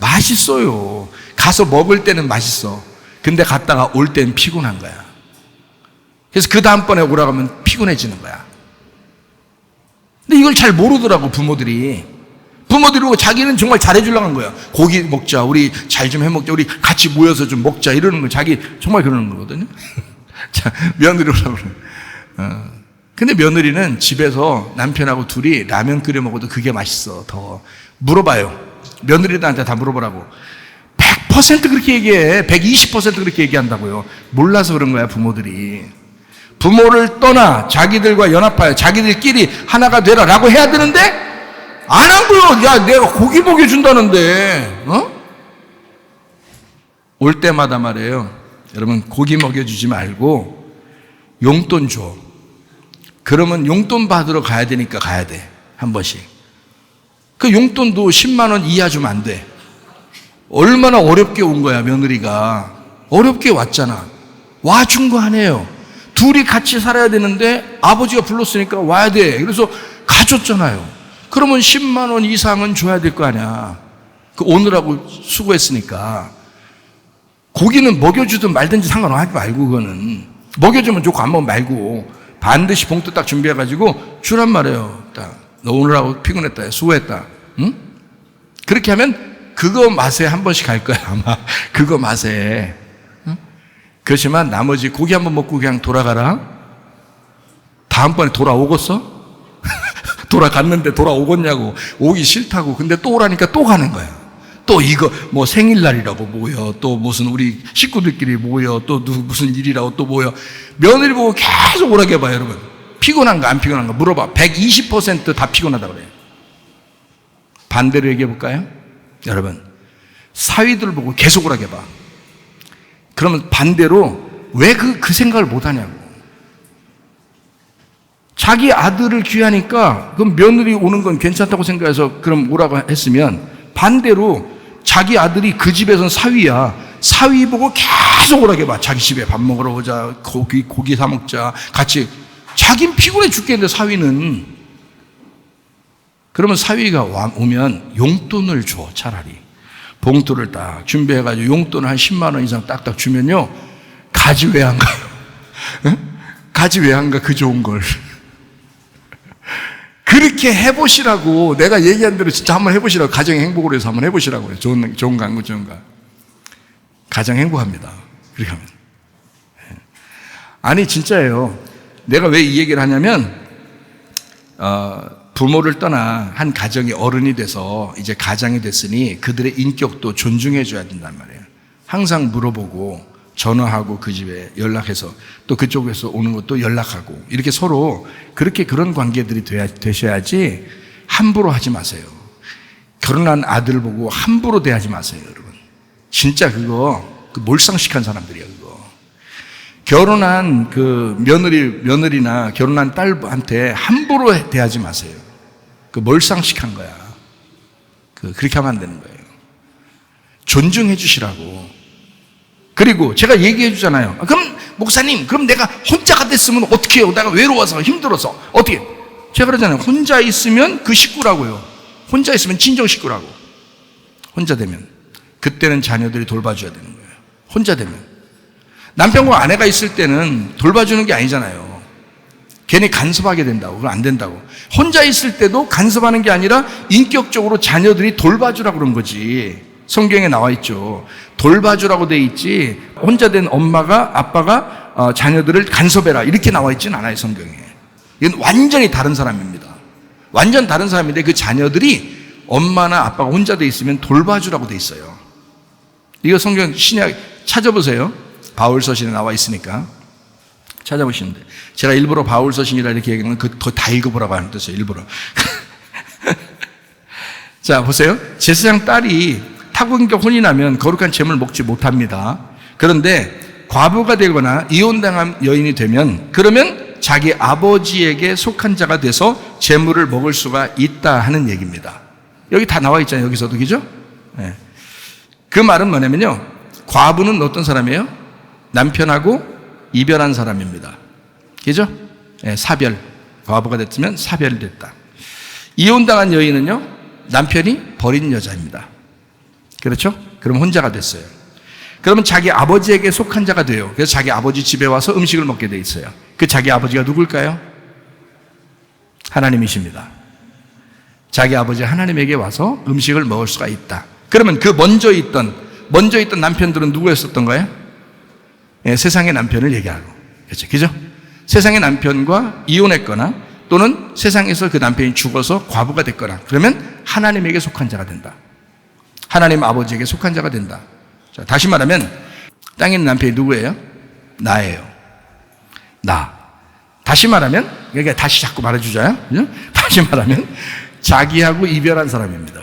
맛있어요. 가서 먹을 때는 맛있어. 근데 갔다가 올 때는 피곤한 거야. 그래서 그 다음번에 오라고 하면 피곤해지는 거야. 근데 이걸 잘 모르더라고, 부모들이. 부모들이 자기는 정말 잘해주려고 한 거야. 고기 먹자, 우리 잘 좀 해먹자, 우리 같이 모여서 좀 먹자, 이러는 거. 자기 정말 그러는 거거든요. 자, 며느리 오라고 그래. 근데 며느리는 집에서 남편하고 둘이 라면 끓여 먹어도 그게 맛있어, 더. 물어봐요. 며느리들한테 다 물어보라고. 100% 그렇게 얘기해. 120% 그렇게 얘기한다고요. 몰라서 그런 거야, 부모들이. 부모를 떠나 자기들과 연합하여 자기들끼리 하나가 되라 라고 해야 되는데 안 하고요. 야, 내가 고기 먹여준다는데, 올 때마다 말이에요. 여러분, 고기 먹여주지 말고 용돈 줘. 그러면 용돈 받으러 가야 되니까 가야 돼. 한 번씩. 그 용돈도 10만 원 이하 주면 안 돼. 얼마나 어렵게 온 거야, 며느리가. 어렵게 왔잖아. 와준 거 아니에요. 둘이 같이 살아야 되는데 아버지가 불렀으니까 와야 돼. 그래서 가줬잖아요. 그러면 10만 원 이상은 줘야 될 거 아니야. 그 오느라고 수고했으니까. 고기는 먹여주든 말든지 상관하지 말고, 그거는. 먹여주면 좋고 안 먹으면 말고 반드시 봉투 딱 준비해가지고 주란 말이에요. 딱. 너 오느라고 피곤했다. 수고했다. 응? 그렇게 하면 그거 맛에 한 번씩 갈 거야, 아마. 그거 맛에. 응? 그렇지만 나머지 고기 한 번 먹고 그냥 돌아가라. 다음번에 돌아오겠어? 돌아갔는데 돌아오겠냐고. 오기 싫다고. 근데 또 오라니까 또 가는 거야. 또 이거 뭐 생일날이라고 모여, 또 무슨 우리 식구들끼리 모여, 또 무슨 일이라고 또 모여. 며느리 보고 계속 오라게 해봐요, 여러분. 피곤한가 안 피곤한가 물어봐. 120% 다 피곤하다 그래요. 반대로 얘기해 볼까요? 여러분, 사위들 보고 계속 오라게 해봐. 그러면 반대로 왜 그 생각을 못 하냐고. 자기 아들을 귀하니까 그럼 며느리 오는 건 괜찮다고 생각해서 그럼 오라고 했으면, 반대로 자기 아들이 그 집에선 사위야. 사위 보고 계속 오라게 봐. 자기 집에 밥 먹으러 오자, 고기 사 먹자, 같이. 자긴 피곤해 죽겠는데, 사위는. 그러면 사위가 오면 용돈을 줘, 차라리. 봉투를 딱 준비해가지고 용돈을 한 10만 원 이상 딱딱 주면요, 가지 왜 안 가요? 가지 왜 안 가, 그 좋은 걸. 그렇게 해보시라고. 내가 얘기한 대로 진짜 한번 해보시라고. 가정 행복으로 해서 한번 해보시라고. 좋은가 안 좋은가. 가정 행복합니다, 그렇게 하면. 아니 진짜예요. 내가 왜 이 얘기를 하냐면, 부모를 떠나 한 가정이 어른이 돼서 이제 가장이 됐으니 그들의 인격도 존중해 줘야 된단 말이에요. 항상 물어보고 전화하고 그 집에 연락해서 또 그쪽에서 오는 것도 연락하고, 이렇게 서로 그렇게 그런 관계들이 되셔야지. 함부로 하지 마세요. 결혼한 아들 보고 함부로 대하지 마세요, 여러분. 진짜 그거 몰상식한 사람들이야, 그거. 결혼한 그 며느리나 결혼한 딸한테 함부로 대하지 마세요. 그 몰상식한 거야. 그렇게 하면 안 되는 거예요. 존중해 주시라고. 그리고 제가 얘기해 주잖아요. 그럼 목사님, 그럼 내가 혼자가 됐으면 어떻게 해요? 내가 외로워서 힘들어서 어떻게 해요? 제가 그러잖아요. 혼자 있으면 그 식구라고요. 혼자 있으면 친정 식구라고. 혼자 되면. 그때는 자녀들이 돌봐줘야 되는 거예요. 혼자 되면. 남편과 아내가 있을 때는 돌봐주는 게 아니잖아요. 괜히 간섭하게 된다고. 그건 안 된다고. 혼자 있을 때도 간섭하는 게 아니라 인격적으로 자녀들이 돌봐주라고 그런 거지. 성경에 나와 있죠. 돌봐주라고 돼 있지, 혼자 된 엄마가, 아빠가 자녀들을 간섭해라 이렇게 나와 있지는 않아요, 성경에. 이건 완전히 다른 사람입니다. 완전 다른 사람인데 그 자녀들이 엄마나 아빠가 혼자 돼 있으면 돌봐주라고 돼 있어요. 이거 성경 신약 찾아보세요. 바울서신에 나와 있으니까 찾아보시는데, 제가 일부러 바울서신이라 이렇게 얘기하면 그거 다 읽어보라고 하는 뜻이에요, 일부러. 자, 보세요. 제사장 딸이 타국인과 혼이 나면 거룩한 잼을 먹지 못합니다. 그런데 과부가 되거나 이혼당한 여인이 되면, 그러면 자기 아버지에게 속한 자가 돼서 재물을 먹을 수가 있다 하는 얘기입니다. 여기 다 나와 있잖아요. 여기서도, 그죠? 네. 그 말은 뭐냐면요, 과부는 어떤 사람이에요? 남편하고 이별한 사람입니다. 그죠? 네, 사별. 과부가 됐으면 사별이 됐다. 이혼당한 여인은요, 남편이 버린 여자입니다. 그렇죠? 그럼 혼자가 됐어요. 그러면 자기 아버지에게 속한 자가 돼요. 그래서 자기 아버지 집에 와서 음식을 먹게 돼 있어요. 그 자기 아버지가 누굴까요? 하나님이십니다. 자기 아버지 하나님에게 와서 음식을 먹을 수가 있다. 그러면 그 먼저 있던 남편들은 누구였었던 거예요? 예, 세상의 남편을 얘기하고. 그렇죠? 그죠? 세상의 남편과 이혼했거나 또는 세상에서 그 남편이 죽어서 과부가 됐거나 그러면 하나님에게 속한 자가 된다. 하나님 아버지에게 속한 자가 된다. 자, 다시 말하면 땅에 있는 남편이 누구예요? 나예요. 나. 다시 말하면, 그러니까 다시 자꾸 말해주자요. 그죠? 다시 말하면 자기하고 이별한 사람입니다.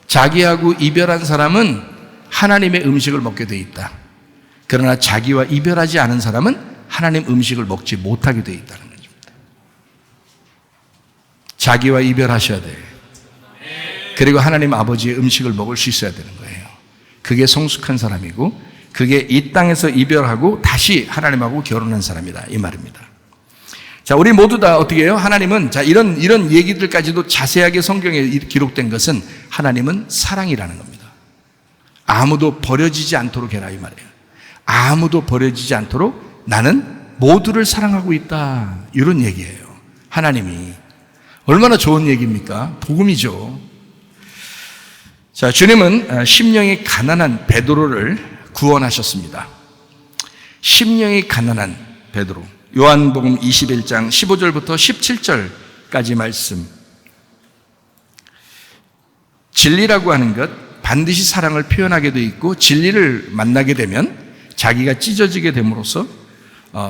자기하고 이별한 사람은 하나님의 음식을 먹게 돼 있다. 그러나 자기와 이별하지 않은 사람은 하나님 음식을 먹지 못하게 돼 있다는 것입니다. 자기와 이별하셔야 돼요. 그리고 하나님 아버지의 음식을 먹을 수 있어야 되는 거예요. 그게 성숙한 사람이고 그게 이 땅에서 이별하고 다시 하나님하고 결혼한 사람이다, 이 말입니다. 자, 우리 모두 다 어떻게 해요? 하나님은, 자, 이런 얘기들까지도 자세하게 성경에 기록된 것은 하나님은 사랑이라는 겁니다. 아무도 버려지지 않도록 해라, 이 말이에요. 아무도 버려지지 않도록 나는 모두를 사랑하고 있다, 이런 얘기예요. 하나님이 얼마나 좋은 얘기입니까? 복음이죠. 자, 주님은 심령이 가난한 베드로를 구원하셨습니다. 심령이 가난한 베드로. 요한복음 21장 15절부터 17절까지 말씀. 진리라고 하는 것, 반드시 사랑을 표현하게 돼 있고 진리를 만나게 되면 자기가 찢어지게 됨으로써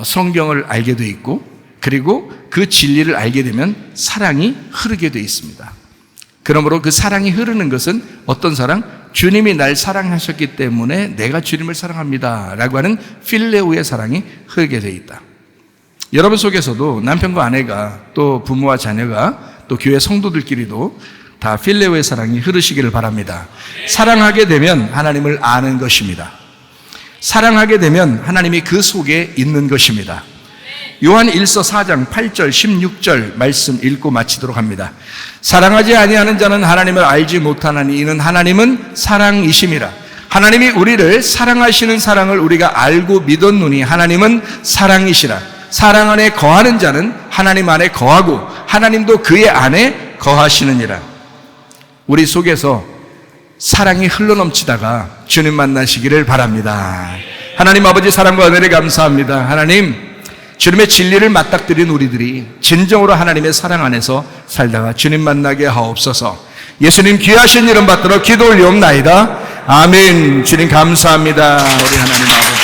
성경을 알게 돼 있고 그리고 그 진리를 알게 되면 사랑이 흐르게 돼 있습니다. 그러므로 그 사랑이 흐르는 것은 어떤 사랑? 주님이 날 사랑하셨기 때문에 내가 주님을 사랑합니다 라고 하는 필레오의 사랑이 흐르게 돼 있다. 여러분 속에서도 남편과 아내가 또 부모와 자녀가 또 교회 성도들끼리도 다 필레오의 사랑이 흐르시기를 바랍니다. 사랑하게 되면 하나님을 아는 것입니다. 사랑하게 되면 하나님이 그 속에 있는 것입니다. 요한 1서 4장 8절 16절 말씀 읽고 마치도록 합니다. 사랑하지 아니하는 자는 하나님을 알지 못하나니 이는 하나님은 사랑이심이라. 하나님이 우리를 사랑하시는 사랑을 우리가 알고 믿었노니 하나님은 사랑이시라. 사랑 안에 거하는 자는 하나님 안에 거하고 하나님도 그의 안에 거하시느니라. 우리 속에서 사랑이 흘러넘치다가 주님 만나시기를 바랍니다. 하나님 아버지 사랑과 은혜를 감사합니다. 하나님, 주님의 진리를 맞닥뜨린 우리들이 진정으로 하나님의 사랑 안에서 살다가 주님 만나게 하옵소서. 예수님 귀하신 이름 받들어 기도 올리옵나이다. 아멘. 주님 감사합니다. 우리 하나님 아버지.